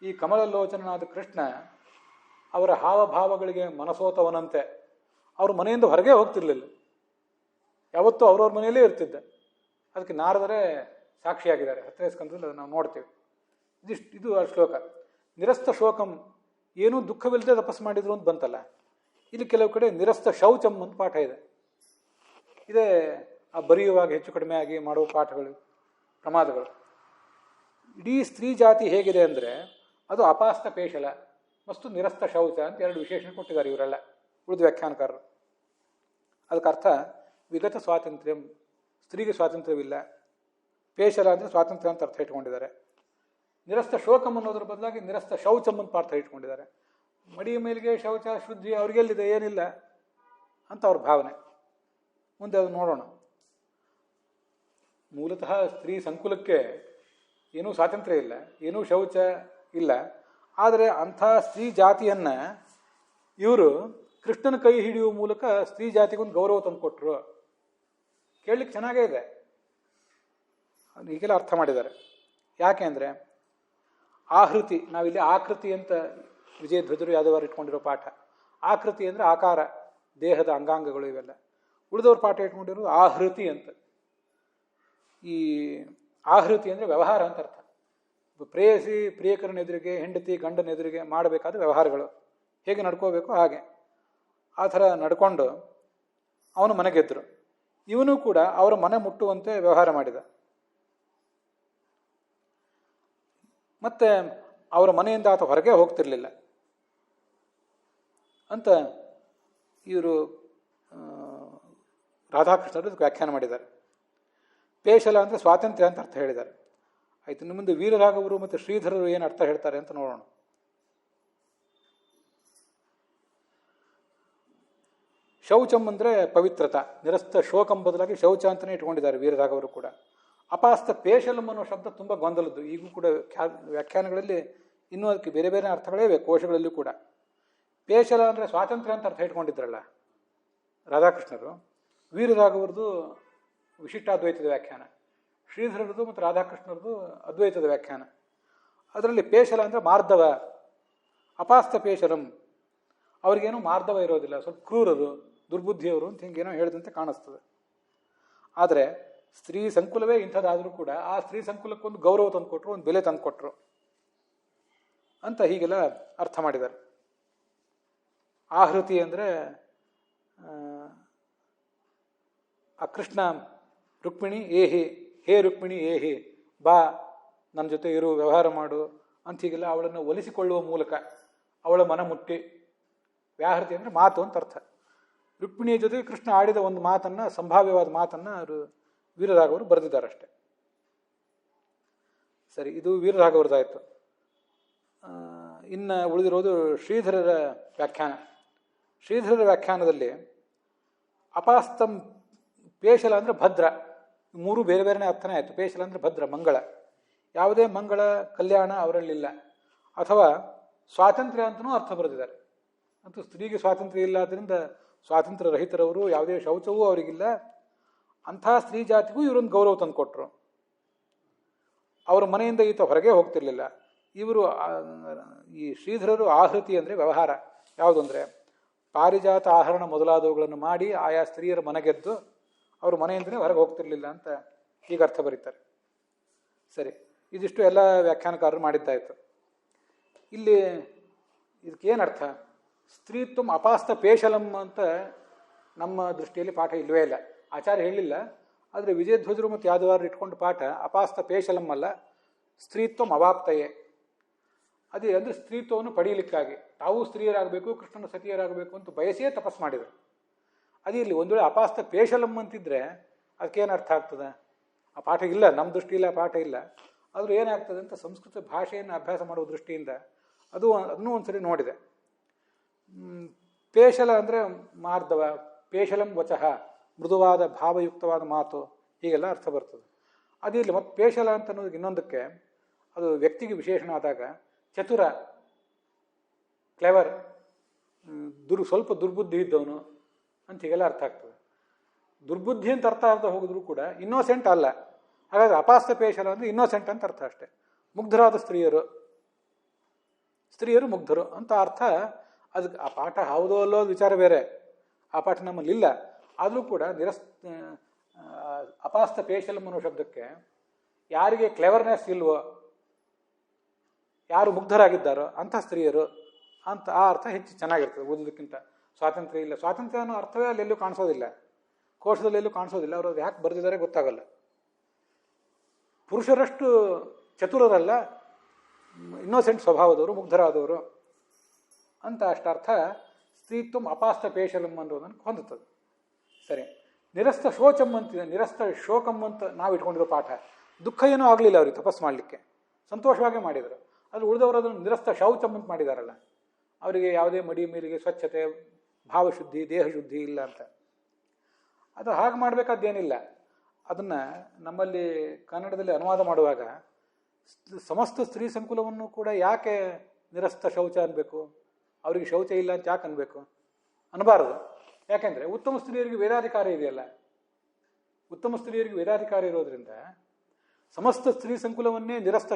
ಈ ಕಮಲಲೋಚನಾದ ಕೃಷ್ಣ ಅವರ ಹಾವಭಾವಗಳಿಗೆ ಮನಸೋತವನಂತೆ ಅವ್ರ ಮನೆಯಿಂದ ಹೊರಗೆ ಹೋಗ್ತಿರ್ಲಿಲ್ಲ. ಯಾವತ್ತೂ ಅವ್ರವ್ರ ಮನೆಯಲ್ಲೇ ಇರ್ತಿದ್ದ. ಅದಕ್ಕೆ ನಾರದರೇ ಸಾಕ್ಷಿಯಾಗಿದ್ದಾರೆ. 10ನೇ ಸ್ಕಂದದಲ್ಲಿ ಅದನ್ನು ನಾವು ನೋಡ್ತೀವಿ. ಇದು ಆ ಶ್ಲೋಕ. ನಿರಸ್ತ ಶೋಕಂ, ಏನೂ ದುಃಖವಿಲ್ಲದೆ ತಪಸ್ಸು ಮಾಡಿದ್ರು ಅಂತ ಬಂತಲ್ಲ. ಇಲ್ಲಿ ಕೆಲವು ಕಡೆ ನಿರಸ್ತ ಶೌಚಂ ಅಂತ ಪಾಠ ಇದೆ. ಇದೇ ಆ ಬರೆಯುವಾಗ ಹೆಚ್ಚು ಕಡಿಮೆ ಆಗಿ ಮಾಡುವ ಪಾಠಗಳು, ಪ್ರಮಾದಗಳು. ಇಡೀ ಸ್ತ್ರೀ ಜಾತಿ ಹೇಗಿದೆ ಅಂದರೆ ಅದು ಅಪಾಸ್ತ ಪೇಶಲ ಮತ್ತು ನಿರಸ್ತ ಶೌಚ ಅಂತ 2 ವಿಶೇಷಣ ಕೊಟ್ಟಿದ್ದಾರೆ ಇವರೆಲ್ಲ ಉಳಿದ ವ್ಯಾಖ್ಯಾನಕಾರರು. ಅದಕ್ಕರ್ಥ ವಿಗತ ಸ್ವಾತಂತ್ರ್ಯಂ, ಸ್ತ್ರೀಗೆ ಸ್ವಾತಂತ್ರ್ಯವಿಲ್ಲ. ಪೇಶಲ ಅಂದರೆ ಸ್ವಾತಂತ್ರ್ಯ ಅಂತ ಅರ್ಥ ಇಟ್ಕೊಂಡಿದ್ದಾರೆ. ನಿರಸ್ತ ಶೋಕಂ ಅನ್ನೋದ್ರ ಬದಲಾಗಿ ನಿರಸ್ತ ಶೌಚಂ ಅಂತ ಅರ್ಥ ಇಟ್ಕೊಂಡಿದ್ದಾರೆ. ಮಡಿಯ ಮೇಲಿಗೆ ಶೌಚ ಶುದ್ಧಿ ಅವ್ರಿಗೆಲ್ಲಿದೆ, ಏನಿಲ್ಲ ಅಂತ ಅವ್ರ ಭಾವನೆ. ಮುಂದೆ ಅದು ನೋಡೋಣ. ಮೂಲತಃ ಸ್ತ್ರೀ ಸಂಕುಲಕ್ಕೆ ಏನೂ ಸ್ವಾತಂತ್ರ್ಯ ಇಲ್ಲ, ಏನೂ ಶೌಚ ಇಲ್ಲ. ಆದರೆ ಅಂಥ ಸ್ತ್ರೀ ಜಾತಿಯನ್ನು ಇವರು ಕೃಷ್ಣನ ಕೈ ಹಿಡಿಯುವ ಮೂಲಕ ಸ್ತ್ರೀ ಜಾತಿಗೊಂದು ಗೌರವ ತಂದು ಕೊಟ್ಟರು. ಕೇಳಲಿಕ್ಕೆ ಚೆನ್ನಾಗೇ ಇದೆ. ಹೀಗೆಲ್ಲ ಅರ್ಥ ಮಾಡಿದ್ದಾರೆ. ಯಾಕೆ ಅಂದರೆ ಆಹೃತಿ, ನಾವಿಲ್ಲಿ ಆಕೃತಿ ಅಂತ ವಿಜಯಧ್ವಜರು ಯಾದವಾರು ಇಟ್ಕೊಂಡಿರೋ ಪಾಠ. ಆಕೃತಿ ಅಂದರೆ ಆಕಾರ, ದೇಹದ ಅಂಗಾಂಗಗಳು ಇವೆಲ್ಲ. ಉಳಿದವ್ರ ಪಾಠ ಇಟ್ಕೊಂಡಿರೋದು ಆಹೃತಿ ಅಂತ. ಈ ಆಹೃತಿ ಅಂದರೆ ವ್ಯವಹಾರ ಅಂತ ಅರ್ಥ. ಪ್ರೇಯಸಿ ಪ್ರಿಯಕರನ ಎದುರಿಗೆ, ಹೆಂಡತಿ ಗಂಡನ ಎದುರಿಗೆ ಮಾಡಬೇಕಾದ ವ್ಯವಹಾರಗಳು ಹೇಗೆ ನಡ್ಕೋಬೇಕು ಹಾಗೆ ಆ ಥರ ನಡ್ಕೊಂಡು ಅವನು ಮನೆಗೆದ್ದರು. ಇವನು ಕೂಡ ಅವರ ಮನೆ ಮುಟ್ಟುವಂತೆ ವ್ಯವಹಾರ ಮಾಡಿದ. ಮತ್ತೆ ಅವರ ಮನೆಯಿಂದ ಆತ ಹೊರಗೆ ಹೋಗ್ತಿರ್ಲಿಲ್ಲ ಅಂತ ಇವರು ರಾಧಾಕೃಷ್ಣರು ವ್ಯಾಖ್ಯಾನ ಮಾಡಿದ್ದಾರೆ. ಪೇಶಲ ಅಂದರೆ ಸ್ವಾತಂತ್ರ್ಯ ಅಂತ ಅರ್ಥ ಹೇಳಿದ್ದಾರೆ. ಆಯ್ತು, ನಿಮ್ಮ ಮುಂದೆ ವೀರರಾಘವರು ಮತ್ತು ಶ್ರೀಧರರು ಏನು ಅರ್ಥ ಹೇಳ್ತಾರೆ ಅಂತ ನೋಡೋಣ. ಶೌಚಂ ಅಂದರೆ ಪವಿತ್ರತ, ನಿರಸ್ತ ಶೋಕಂ ಬದಲಾಗಿ ಶೌಚ ಅಂತಲೇ ಇಟ್ಕೊಂಡಿದ್ದಾರೆ ವೀರರಾಘವರು ಕೂಡ. ಅಪಾಸ್ತ ಪೇಶಲಂ ಅನ್ನೋ ಶಬ್ದ ತುಂಬ ಗೊಂದಲದ್ದು. ಈಗೂ ಕೂಡ ವ್ಯಾಖ್ಯಾನಗಳಲ್ಲಿ ಇನ್ನೂ ಅದಕ್ಕೆ ಬೇರೆ ಬೇರೆ ಅರ್ಥಗಳೇ ಇವೆ, ಕೋಶಗಳಲ್ಲೂ ಕೂಡ. ಪೇಶಲ ಅಂದರೆ ಸ್ವಾತಂತ್ರ್ಯ ಅಂತ ಅರ್ಥ ಇಟ್ಕೊಂಡಿದ್ರಲ್ಲ ರಾಧಾಕೃಷ್ಣರು. ವೀರರಾಘವರದು ವಿಶಿಷ್ಟಾದ್ವೈತದ ವ್ಯಾಖ್ಯಾನ, ಶ್ರೀಧರರದು ಮತ್ತು ರಾಧಾಕೃಷ್ಣರದು ಅದ್ವೈತದ ವ್ಯಾಖ್ಯಾನ. ಅದರಲ್ಲಿ ಪೇಶಲ ಅಂದರೆ ಮಾರ್ಧವ, ಅಪಾಸ್ತ ಪೇಶಲಂ, ಅವ್ರಿಗೇನು ಮಾರ್ಧವ ಇರೋದಿಲ್ಲ, ಸ್ವಲ್ಪ ಕ್ರೂರರು, ದುರ್ಬುದ್ಧಿಯವರು ಅಂತ ಹಿಂಗೇನೋ ಹೇಳಿದಂತೆ ಕಾಣಿಸ್ತದೆ. ಆದರೆ ಸ್ತ್ರೀ ಸಂಕುಲವೇ ಇಂಥದ್ದಾದರೂ ಕೂಡ ಆ ಸ್ತ್ರೀ ಸಂಕುಲಕ್ಕೊಂದು ಗೌರವ ತಂದುಕೊಟ್ರು, ಒಂದು ಬೆಲೆ ತಂದುಕೊಟ್ರು ಅಂತ ಹೀಗೆಲ್ಲ ಅರ್ಥ ಮಾಡಿದ್ದಾರೆ. ಆಹೃತಿ ಅಂದರೆ ಆ ಕೃಷ್ಣ ರುಕ್ಮಿಣಿ ಏಹಿ, ಹೇ ರುಕ್ಮಿಣಿ ಏಹಿ, ಬಾ ನನ್ನ ಜೊತೆ ಇರು, ವ್ಯವಹಾರ ಮಾಡು ಅಂತ ಹೀಗೆಲ್ಲ ಅವಳನ್ನು ಒಲಿಸಿಕೊಳ್ಳುವ ಮೂಲಕ ಅವಳ ಮನ ಮುಟ್ಟಿ. ವ್ಯಾಹೃತಿ ಅಂದರೆ ಮಾತು ಅಂತ ಅರ್ಥ. ರುಕ್ಮಿಣಿಯ ಜೊತೆಗೆ ಕೃಷ್ಣ ಆಡಿದ ಒಂದು ಮಾತನ್ನು, ಸಂಭಾವ್ಯವಾದ ಮಾತನ್ನು ಅವರು ವೀರರಾಘವರು ಬರೆದಿದ್ದಾರೆ ಅಷ್ಟೆ. ಸರಿ, ಇದು ವೀರರಾಘವರದಾಯಿತು. ಇನ್ನು ಉಳಿದಿರೋದು ಶ್ರೀಧರರ ವ್ಯಾಖ್ಯಾನ. ಶ್ರೀಧರರ ವ್ಯಾಖ್ಯಾನದಲ್ಲಿ ಅಪಾಸ್ತಂ ಪೇಶಲ ಅಂದರೆ ಭದ್ರ, ಮೂರು ಬೇರೆ ಬೇರೆನೇ ಅರ್ಥನೇ ಆಯಿತು. ಪೇಶಲ ಅಂದರೆ ಭದ್ರ, ಮಂಗಳ. ಯಾವುದೇ ಮಂಗಳ ಕಲ್ಯಾಣ ಅವರಲ್ಲಿಲ್ಲ. ಅಥವಾ ಸ್ವಾತಂತ್ರ್ಯ ಅಂತಲೂ ಅರ್ಥ ಬರೆದಿದ್ದಾರೆ. ಅಂತೂ ಸ್ತ್ರೀಗೆ ಸ್ವಾತಂತ್ರ್ಯ ಇಲ್ಲ, ಆದ್ದರಿಂದ ಸ್ವಾತಂತ್ರ್ಯ ರಹಿತರವರು, ಯಾವುದೇ ಶೌಚವೂ ಅವರಿಗಿಲ್ಲ. ಅಂಥ ಸ್ತ್ರೀ ಜಾತಿಗೂ ಇವರೊಂದು ಗೌರವ ತಂದು ಕೊಟ್ಟರು. ಅವರ ಮನೆಯಿಂದ ಈತ ಹೊರಗೆ ಹೋಗ್ತಿರ್ಲಿಲ್ಲ. ಇವರು ಈ ಶ್ರೀಧರರು ಆಹೃತಿ ಅಂದರೆ ವ್ಯವಹಾರ. ಯಾವುದು ಅಂದರೆ ಪಾರಿಜಾತ ಆಹರಣ ಮೊದಲಾದವುಗಳನ್ನು ಮಾಡಿ ಆಯಾ ಸ್ತ್ರೀಯರ ಮನೆಗೆದ್ದು ಅವರು ಮನೆಯಿಂದಲೇ ಹೊರಗೆ ಹೋಗ್ತಿರ್ಲಿಲ್ಲ ಅಂತ ಈಗ ಅರ್ಥ ಬರೀತಾರೆ. ಸರಿ, ಇದಿಷ್ಟು ಎಲ್ಲ ವ್ಯಾಖ್ಯಾನಕಾರರು ಮಾಡಿದ್ದಾಯಿತು. ಇಲ್ಲಿ ಇದಕ್ಕೇನು ಅರ್ಥ? ಸ್ತ್ರೀತ್ವ ಅಪಾಸ್ತ ಪೇಶಲಂ ಅಂತ ನಮ್ಮ ದೃಷ್ಟಿಯಲ್ಲಿ ಪಾಠ ಇಲ್ಲವೇ ಇಲ್ಲ. ಆಚಾರ್ಯ ಹೇಳಿಲ್ಲ. ಆದರೆ ವಿಜಯಧ್ವಜರು ಮತ್ತು ಯಾದವಾರರು ಇಟ್ಕೊಂಡು ಪಾಠ ಅಪಾಸ್ತ ಪೇಶಲಂ ಅಲ್ಲ, ಸ್ತ್ರೀತ್ವಂ ಅವಾಪ್ತಯೇ. ಅದೇ ಅಂದರೆ ಸ್ತ್ರೀತ್ವವನ್ನು ಪಡೀಲಿಕ್ಕಾಗಿ ತಾವು ಸ್ತ್ರೀಯರಾಗಬೇಕು, ಕೃಷ್ಣನ ಸತಿಯರಾಗಬೇಕು ಅಂತ ಬಯಸಿಯೇ ತಪಸ್ ಮಾಡಿದರು. ಅದೇ ಇಲ್ಲಿ ಒಂದು ವೇಳೆ ಅಪಾಸ್ತ ಪೇಶಲಂ ಅಂತಿದ್ರೆ ಅದಕ್ಕೇನು ಅರ್ಥ ಆಗ್ತದೆ? ಆ ಪಾಠ ಇಲ್ಲ, ನಮ್ಮ ದೃಷ್ಟಿಯಲ್ಲಿ ಆ ಪಾಠ ಇಲ್ಲ. ಆದರೂ ಏನಾಗ್ತದೆ ಅಂತ ಸಂಸ್ಕೃತ ಭಾಷೆಯನ್ನು ಅಭ್ಯಾಸ ಮಾಡುವ ದೃಷ್ಟಿಯಿಂದ ಅದನ್ನೂ ಒಂದ್ಸರಿ ನೋಡಿದೆ. ಪೇಶಲ ಅಂದರೆ ಮಾರ್ಧವ, ಪೇಶಲಂ ವಚಃ, ಮೃದುವಾದ ಭಾವಯುಕ್ತವಾದ ಮಾತು, ಹೀಗೆಲ್ಲ ಅರ್ಥ ಬರ್ತದೆ. ಅದಿರಲಿ. ಮತ್ತು ಪೇಶಲ ಅಂತ ಅನ್ನೋದಕ್ಕೆ ಇನ್ನೊಂದಕ್ಕೆ ಅದು ವ್ಯಕ್ತಿಗೆ ವಿಶೇಷಣ ಆದಾಗ ಚತುರ, ಕ್ಲೆವರ್, ಸ್ವಲ್ಪ ದುರ್ಬುದ್ಧಿ ಇದ್ದವನು ಅಂತ ಹೀಗೆಲ್ಲ ಅರ್ಥ ಆಗ್ತದೆ. ದುರ್ಬುದ್ಧಿ ಅಂತ ಅರ್ಥ ಆಗದೆ ಹೋಗಿದ್ರು ಕೂಡ ಇನ್ನೋಸೆಂಟ್ ಅಲ್ಲ. ಹಾಗಾದರೆ ಅಪಾಸ್ತ ಪೇಶಲ ಅಂದರೆ ಇನ್ನೋಸೆಂಟ್ ಅಂತ ಅರ್ಥ ಅಷ್ಟೆ. ಮುಗ್ಧರಾದ ಸ್ತ್ರೀಯರು ಮುಗ್ಧರು ಅಂತ ಅರ್ಥ. ಅದಕ್ಕೆ ಆ ಪಾಠ ಹೌದೋ ಅಲ್ಲೋ ವಿಚಾರ ಬೇರೆ, ಆ ಪಾಠ ನಮ್ಮಲ್ಲಿಲ್ಲ. ಆದರೂ ಕೂಡ ಅಪಾಸ್ತ ಪೇಶಲಂ ಅನ್ನೋ ಶಬ್ದಕ್ಕೆ ಯಾರಿಗೆ ಕ್ಲೆವರ್ನೆಸ್ ಇಲ್ವೋ, ಯಾರು ಮುಗ್ಧರಾಗಿದ್ದಾರೋ ಅಂಥ ಸ್ತ್ರೀಯರು ಅಂತ ಆ ಅರ್ಥ ಹೆಚ್ಚು ಚೆನ್ನಾಗಿರ್ತದೆ ಓದೋದಕ್ಕಿಂತ. ಸ್ವಾತಂತ್ರ್ಯ ಇಲ್ಲ, ಸ್ವಾತಂತ್ರ್ಯ ಅನ್ನೋ ಅರ್ಥವೇ ಅಲ್ಲೆಲ್ಲೂ ಕಾಣಿಸೋದಿಲ್ಲ, ಕೋಶದಲ್ಲೆಲ್ಲೂ ಕಾಣಿಸೋದಿಲ್ಲ. ಅವರು ಅದು ಯಾಕೆ ಬರೆದಿದ್ದಾರೆ ಗೊತ್ತಾಗಲ್ಲ. ಪುರುಷರಷ್ಟು ಚತುರರಲ್ಲ, ಇನ್ನೋಸೆಂಟ್ ಸ್ವಭಾವದವರು, ಮುಗ್ಧರಾದವರು ಅಂತ ಅಷ್ಟರ್ಥ ಸ್ತ್ರೀತ್ವಂ ಅಪಾಸ್ತ ಪೇಶಲಂ ಅನ್ನೋದನ್ನು ಹೊಂದುತ್ತದೆ. ಸರಿ, ನಿರಸ್ತ ಶೋಚಂ ಅಂತಿದೆ, ನಿರಸ್ತ ಶೋಕಂ ಅಂತ ನಾವು ಇಟ್ಕೊಂಡಿರೋ ಪಾಠ. ದುಃಖ ಏನೂ ಆಗಲಿಲ್ಲ ಅವ್ರಿಗೆ ತಪಸ್ ಮಾಡಲಿಕ್ಕೆ, ಸಂತೋಷವಾಗೇ ಮಾಡಿದರು. ಅದು ಉಳಿದವರು ಅದನ್ನು ನಿರಸ್ತ ಶೌಚಂ ಅಂತ ಮಾಡಿದಾರಲ್ಲ, ಅವರಿಗೆ ಯಾವುದೇ ಮಡಿ ಮೇಲಿಗೆ ಸ್ವಚ್ಛತೆ, ಭಾವಶುದ್ಧಿ, ದೇಹಶುದ್ಧಿ ಇಲ್ಲ ಅಂತ. ಅದು ಹಾಗೆ ಮಾಡಬೇಕಾದ್ದೇನಿಲ್ಲ. ಅದನ್ನು ನಮ್ಮಲ್ಲಿ ಕನ್ನಡದಲ್ಲಿ ಅನುವಾದ ಮಾಡುವಾಗ ಸಮಸ್ತ ಸ್ತ್ರೀ ಸಂಕುಲವನ್ನು ಕೂಡ ಯಾಕೆ ನಿರಸ್ತ ಶೌಚ ಅನ್ಬೇಕು, ಅವರಿಗೆ ಶೌಚ ಇಲ್ಲ ಅಂತ ಯಾಕೆ ಅನ್ಬೇಕು? ಅನ್ನಬಾರದು. ಯಾಕೆಂದರೆ ಉತ್ತಮ ಸ್ತ್ರೀಯರಿಗೆ ವೇದಾಧಿಕಾರ ಇದೆಯಲ್ಲ. ಉತ್ತಮ ಸ್ತ್ರೀಯರಿಗೆ ವೇದಾಧಿಕಾರ ಇರೋದ್ರಿಂದ ಸಮಸ್ತ ಸ್ತ್ರೀ ಸಂಕುಲವನ್ನೇ ನಿರಸ್ತ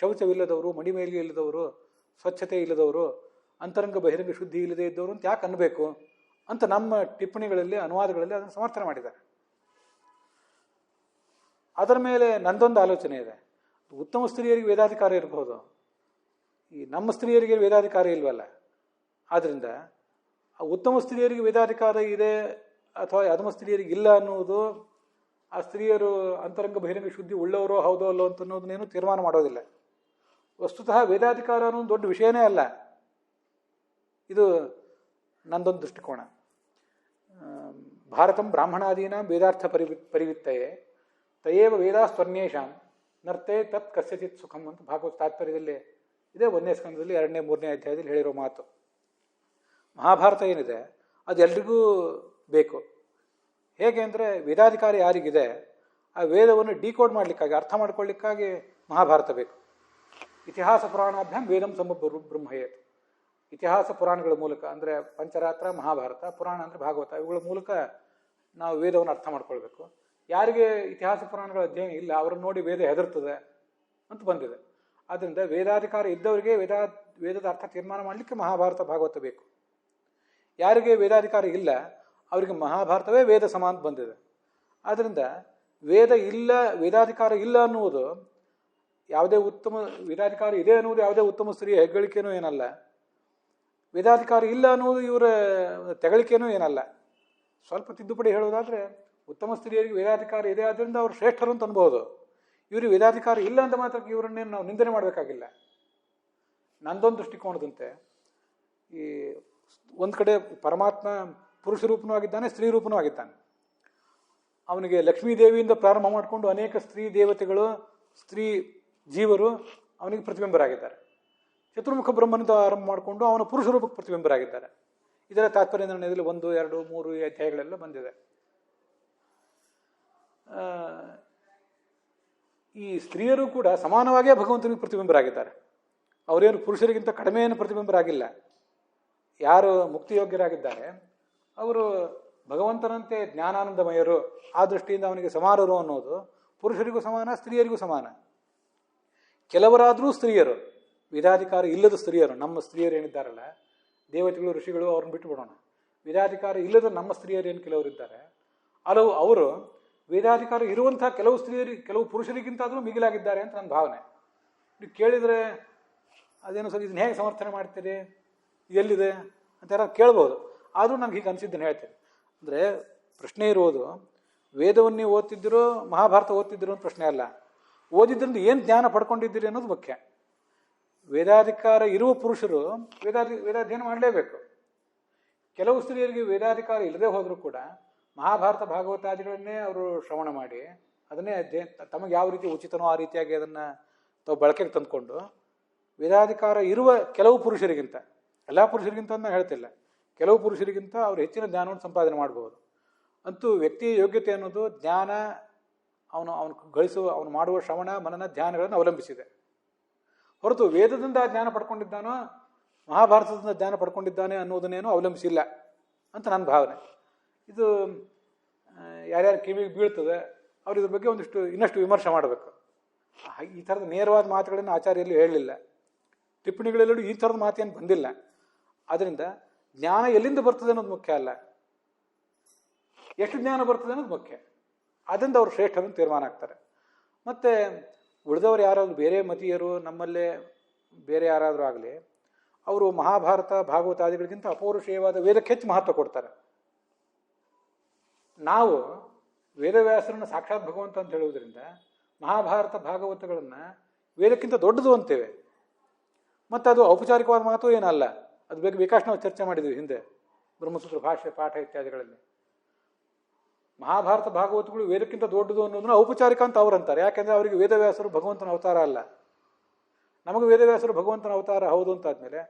ಶೌಚವಿಲ್ಲದವರು, ಮಡಿಮೇಲಿಗೆ ಇಲ್ಲದವರು, ಸ್ವಚ್ಛತೆ ಇಲ್ಲದವರು, ಅಂತರಂಗ ಬಹಿರಂಗ ಶುದ್ಧಿ ಇಲ್ಲದೆ ಇದ್ದವರು ಅಂತ ಯಾಕೆ ಅನ್ಬೇಕು ಅಂತ ನಮ್ಮ ಟಿಪ್ಪಣಿಗಳಲ್ಲಿ, ಅನುವಾದಗಳಲ್ಲಿ ಅದನ್ನು ಸಮರ್ಥನೆ ಮಾಡಿದ್ದಾರೆ. ಅದರ ಮೇಲೆ ನಂದೊಂದು ಆಲೋಚನೆ ಇದೆ. ಉತ್ತಮ ಸ್ತ್ರೀಯರಿಗೆ ವೇದಾಧಿಕಾರ ಇರಬಹುದು, ಈ ನಮ್ಮ ಸ್ತ್ರೀಯರಿಗೆ ವೇದಾಧಿಕಾರ ಇಲ್ವಲ್ಲ. ಆದ್ದರಿಂದ ಆ ಉತ್ತಮ ಸ್ತ್ರೀಯರಿಗೆ ವೇದಾಧಿಕಾರ ಇದೆ ಅಥವಾ ಅಧಮ ಸ್ತ್ರೀಯರಿಗೆ ಇಲ್ಲ ಅನ್ನುವುದು ಆ ಸ್ತ್ರೀಯರು ಅಂತರಂಗ ಬಹಿರಂಗ ಶುದ್ಧಿ ಉಳ್ಳವರೋ ಹೌದೋ ಅಲ್ಲೋ ಅಂತ ಅನ್ನೋದನ್ನೇನು ತೀರ್ಮಾನ ಮಾಡೋದಿಲ್ಲ. ವಸ್ತುತಃ ವೇದಾಧಿಕಾರ ಅನ್ನೋದು ದೊಡ್ಡ ವಿಷಯನೇ ಅಲ್ಲ. ಇದು ನಂದೊಂದು ದೃಷ್ಟಿಕೋನ. ಭಾರತಂ ಬ್ರಾಹ್ಮಣಾದೀನಾಂ ವೇದಾರ್ಥ ಪರಿವಿತ್ತಯೇ ತಯೇವ ವೇದಾಸ್ತ್ವನ್ಯೇಷಾಂ ನರ್ತೆ ತತ್ ಕಸ್ಯಚಿತ್ ಸುಖಂ ಅಂತ ಭಾಗವತ ತಾತ್ಪರ್ಯದಲ್ಲಿ ಇದೆ. 1ನೇ ಸ್ಕಂದದಲ್ಲಿ 2ನೇ 3ನೇ ಅಧ್ಯಾಯದಲ್ಲಿ ಹೇಳಿರೋ ಮಾತು. ಮಹಾಭಾರತ ಏನಿದೆ ಅದು ಎಲ್ರಿಗೂ ಬೇಕು. ಹೇಗೆ ಅಂದರೆ ವೇದಾಧಿಕಾರಿ ಯಾರಿಗಿದೆ ಆ ವೇದವನ್ನು ಡಿಕೋಡ್ ಮಾಡಲಿಕ್ಕಾಗಿ, ಅರ್ಥ ಮಾಡ್ಕೊಳ್ಳಿಕ್ಕಾಗಿ ಮಹಾಭಾರತ ಬೇಕು. ಇತಿಹಾಸ ಪುರಾಣಾಭ್ಯಾಂ ವೇದಂ ಬ್ರಹ್ಮಯೇತ್. ಇತಿಹಾಸ ಪುರಾಣಗಳ ಮೂಲಕ ಅಂದರೆ ಪಂಚರಾತ್ರ, ಮಹಾಭಾರತ, ಪುರಾಣ ಅಂದರೆ ಭಾಗವತ, ಇವುಗಳ ಮೂಲಕ ನಾವು ವೇದವನ್ನು ಅರ್ಥ ಮಾಡ್ಕೊಳ್ಬೇಕು. ಯಾರಿಗೆ ಇತಿಹಾಸ ಪುರಾಣಗಳ ಅಧ್ಯಯನ ಇಲ್ಲ ಅವರನ್ನು ನೋಡಿ ವೇದ ಹೆದರ್ತದೆ ಅಂತ ಬಂದಿದೆ. ಆದ್ದರಿಂದ ವೇದಾಧಿಕಾರ ಇದ್ದವರಿಗೆ ವೇದದ ಅರ್ಥ ತೀರ್ಮಾನ ಮಾಡಲಿಕ್ಕೆ ಮಹಾಭಾರತ, ಭಾಗವತ ಬೇಕು. ಯಾರಿಗೆ ವೇದಾಧಿಕಾರ ಇಲ್ಲ ಅವರಿಗೆ ಮಹಾಭಾರತವೇ ವೇದ ಸಮಾನ ಬಂದಿದೆ. ಆದ್ದರಿಂದ ವೇದಾಧಿಕಾರ ಇಲ್ಲ ಅನ್ನುವುದು ಯಾವುದೇ ಉತ್ತಮ, ವೇದಾಧಿಕಾರ ಇದೆ ಅನ್ನುವುದು ಯಾವುದೇ ಉತ್ತಮ ಸ್ತ್ರೀಯ ಹೆಗ್ಗಳಿಕೆನೂ ಏನಲ್ಲ. ವೇದಾಧಿಕಾರ ಇಲ್ಲ ಅನ್ನುವುದು ಇವರ ತೆಗಳಿಕೆನೂ ಏನಲ್ಲ. ಸ್ವಲ್ಪ ತಿದ್ದುಪಡಿ ಹೇಳೋದಾದರೆ ಉತ್ತಮ ಸ್ತ್ರೀಯರಿಗೆ ವೇದಾಧಿಕಾರ ಇದೆ, ಆದ್ದರಿಂದ ಅವರು ಶ್ರೇಷ್ಠರು ಅಂತ ಅನ್ಬೋದು. ಇವ್ರಿಗೆ ವೇದಾಧಿಕಾರ ಇಲ್ಲ ಅಂತ ಮಾತ್ರಕ್ಕೆ ಇವರನ್ನೇನು ನಾವು ನಿಂದನೆ ಮಾಡಬೇಕಾಗಿಲ್ಲ. ನಂದೊಂದು ದೃಷ್ಟಿಕೋನದಂತೆ ಈ ಒಂದು ಕಡೆ ಪರಮಾತ್ಮ ಪುರುಷ ರೂಪನೂ ಆಗಿದ್ದಾನೆ, ಸ್ತ್ರೀ ರೂಪನೂ ಆಗಿದ್ದಾನೆ. ಅವನಿಗೆ ಲಕ್ಷ್ಮೀದೇವಿಯಿಂದ ಪ್ರಾರಂಭ ಮಾಡಿಕೊಂಡು ಅನೇಕ ಸ್ತ್ರೀ ದೇವತೆಗಳು, ಸ್ತ್ರೀ ಜೀವರು ಅವನಿಗೆ ಪ್ರತಿಬಿಂಬರಾಗಿದ್ದಾರೆ. ಚತುರ್ಮುಖ ಬ್ರಹ್ಮನಿಂದ ಆರಂಭ ಮಾಡಿಕೊಂಡು ಅವನ ಪುರುಷ ರೂಪಕ್ಕೆ ಪ್ರತಿಬಿಂಬರಾಗಿದ್ದಾರೆ. ಇದರ ತಾತ್ಪರ್ಯ ನಿರ್ಣಯದಲ್ಲಿ 1, 2, 3 ಅಧ್ಯಾಯಗಳೆಲ್ಲ ಬಂದಿದೆ. ಈ ಸ್ತ್ರೀಯರು ಕೂಡ ಸಮಾನವಾಗಿಯೇ ಭಗವಂತನಿಗೆ ಪ್ರತಿಬಿಂಬರಾಗಿದ್ದಾರೆ. ಅವರೇನು ಪುರುಷರಿಗಿಂತ ಕಡಿಮೆಯನ್ನು ಪ್ರತಿಬಿಂಬರಾಗಿಲ್ಲ. ಯಾರು ಮುಕ್ತಿಯೋಗ್ಯರಾಗಿದ್ದಾರೆ ಅವರು ಭಗವಂತನಂತೆ ಜ್ಞಾನಾನಂದಮಯರು. ಆ ದೃಷ್ಟಿಯಿಂದ ಅವನಿಗೆ ಸಮಾನರು ಅನ್ನೋದು ಪುರುಷರಿಗೂ ಸಮಾನ, ಸ್ತ್ರೀಯರಿಗೂ ಸಮಾನ. ಕೆಲವರಾದರೂ ಸ್ತ್ರೀಯರು, ವೇದಾಧಿಕಾರ ಇಲ್ಲದ ಸ್ತ್ರೀಯರು, ನಮ್ಮ ಸ್ತ್ರೀಯರು ಏನಿದ್ದಾರಲ್ಲ, ದೇವತೆಗಳು ಋಷಿಗಳು ಅವ್ರನ್ನ ಬಿಟ್ಟು ಬಿಡೋಣ. ವೇದಾಧಿಕಾರ ಇಲ್ಲದ ನಮ್ಮ ಸ್ತ್ರೀಯರು ಏನು ಕೆಲವರಿದ್ದಾರೆ, ಅವರು ವೇದಾಧಿಕಾರ ಇರುವಂಥ ಕೆಲವು ಪುರುಷರಿಗಿಂತಾದರೂ ಮಿಗಿಲಾಗಿದ್ದಾರೆ ಅಂತ ನನ್ನ ಭಾವನೆ. ನೀವು ಕೇಳಿದರೆ ಅದೇನು ಸರ್ ಇದನ್ನ ಹೇಗೆ ಸಮರ್ಥನೆ ಮಾಡ್ತೀರಿ, ಎಲ್ಲಿದೆ ಅಂತ ಯಾರು ಕೇಳ್ಬೋದು. ಆದರೂ ನನಗೆ ಹೀಗೆ ಅನಿಸಿದ್ದನ್ನು ಹೇಳ್ತೇನೆ. ಅಂದರೆ ಪ್ರಶ್ನೆ ಇರುವುದು ವೇದವನ್ನು ನೀವು ಓದ್ತಿದ್ದೀರೋ ಮಹಾಭಾರತ ಓದ್ತಿದ್ದೀರೋ ಅಂತ ಪ್ರಶ್ನೆ ಅಲ್ಲ. ಓದಿದ್ರಿಂದ ಏನು ಜ್ಞಾನ ಪಡ್ಕೊಂಡಿದ್ದೀರಿ ಅನ್ನೋದು ಮುಖ್ಯ. ವೇದಾಧಿಕಾರ ಇರುವ ಪುರುಷರು ವೇದಾಧ್ಯಯನ ಮಾಡಲೇಬೇಕು. ಕೆಲವು ಸ್ತ್ರೀಯರಿಗೆ ವೇದಾಧಿಕಾರ ಇಲ್ಲದೆ ಹೋದರೂ ಕೂಡ ಮಹಾಭಾರತ ಭಾಗವತಾದಿಗಳನ್ನೇ ಅವರು ಶ್ರವಣ ಮಾಡಿ ಅದನ್ನೇ ತಮಗೆ ಯಾವ ರೀತಿ ಉಚಿತನೋ ಆ ರೀತಿಯಾಗಿ ಅದನ್ನು ತಾವು ಬಳಕೆಗೆ ತಂದುಕೊಂಡು ವೇದಾಧಿಕಾರ ಇರುವ ಕೆಲವು ಪುರುಷರಿಗಿಂತ, ಎಲ್ಲ ಪುರುಷರಿಗಿಂತ ನಾನು ಹೇಳ್ತಿಲ್ಲ, ಕೆಲವು ಪುರುಷರಿಗಿಂತ ಅವರು ಹೆಚ್ಚಿನ ಜ್ಞಾನವನ್ನು ಸಂಪಾದನೆ ಮಾಡಬಹುದು. ಅಂತೂ ವ್ಯಕ್ತಿಯ ಯೋಗ್ಯತೆ ಅನ್ನೋದು ಜ್ಞಾನ ಅವನು ಮಾಡುವ ಶ್ರವಣ ಮನನ ಧ್ಯಾನಗಳನ್ನು ಅವಲಂಬಿಸಿದೆ. ಹೊರತು ವೇದದಿಂದ ಜ್ಞಾನ ಪಡ್ಕೊಂಡಿದ್ದಾನೋ ಮಹಾಭಾರತದಿಂದ ಜ್ಞಾನ ಪಡ್ಕೊಂಡಿದ್ದಾನೆ ಅನ್ನೋದನ್ನೇನೂ ಅವಲಂಬಿಸಿಲ್ಲ ಅಂತ ನನ್ನ ಭಾವನೆ. ಇದು ಯಾರ್ಯಾರು ಕಿವಿಗೆ ಬೀಳ್ತದೆ ಅವ್ರು ಇದ್ರ ಬಗ್ಗೆ ಇನ್ನಷ್ಟು ವಿಮರ್ಶೆ ಮಾಡಬೇಕು. ಈ ಥರದ ನೇರವಾದ ಮಾತುಗಳನ್ನು ಆಚಾರ್ಯಲ್ಲಿ ಹೇಳಲಿಲ್ಲ, ಟಿಪ್ಪಣಿಗಳೆಲ್ಲೂ ಈ ಥರದ ಮಾತೇನು ಬಂದಿಲ್ಲ. ಆದ್ದರಿಂದ ಜ್ಞಾನ ಎಲ್ಲಿಂದ ಬರ್ತದೆ ಅನ್ನೋದು ಮುಖ್ಯ ಅಲ್ಲ, ಎಷ್ಟು ಜ್ಞಾನ ಬರ್ತದೆ ಅನ್ನೋದು ಮುಖ್ಯ. ಅದರಿಂದ ಅವರು ಶ್ರೇಷ್ಠರನ್ನು ತೀರ್ಮಾನ ಆಗ್ತಾರೆ. ಮತ್ತು ಉಳಿದವರು ಯಾರಾದರೂ ಬೇರೆ ಮತೀಯರು, ನಮ್ಮಲ್ಲೇ ಬೇರೆ ಯಾರಾದರೂ ಆಗಲಿ, ಅವರು ಮಹಾಭಾರತ ಭಾಗವತಾದಿಗಳಿಗಿಂತ ಅಪೌರುಷೇಯವಾದ ವೇದಕ್ಕೆ ಹೆಚ್ಚು ಮಹತ್ವ ಕೊಡ್ತಾರೆ. ನಾವು ವೇದವ್ಯಾಸರನ್ನು ಸಾಕ್ಷಾತ್ ಭಗವಂತ ಅಂತ ಹೇಳುವುದರಿಂದ ಮಹಾಭಾರತ ಭಾಗವತಗಳನ್ನು ವೇದಕ್ಕಿಂತ ದೊಡ್ಡದು ಅಂತೇವೆ. ಮತ್ತು ಅದು ಔಪಚಾರಿಕವಾದ ಮಾತು ಏನಲ್ಲ. ಅದು ಬೇಕಾಷ್ಟು ನಾವು ಚರ್ಚೆ ಮಾಡಿದ್ವಿ ಹಿಂದೆ ಬ್ರಹ್ಮಸೂತ್ರ ಭಾಷೆ ಪಾಠ ಇತ್ಯಾದಿಗಳಲ್ಲಿ. ಮಹಾಭಾರತ ಭಾಗವತಗಳು ವೇದಕ್ಕಿಂತ ದೊಡ್ಡದು ಅನ್ನೋದನ್ನು ಔಪಚಾರಿಕ ಅಂತ ಅವ್ರು ಅಂತಾರೆ. ಯಾಕೆಂದರೆ ಅವರಿಗೆ ವೇದವ್ಯಾಸರು ಭಗವಂತನ ಅವತಾರ ಅಲ್ಲ. ನಮಗೆ ವೇದವ್ಯಾಸರು ಭಗವಂತನ ಅವತಾರ ಹೌದು ಅಂತಾದ್ಮೇಲೆ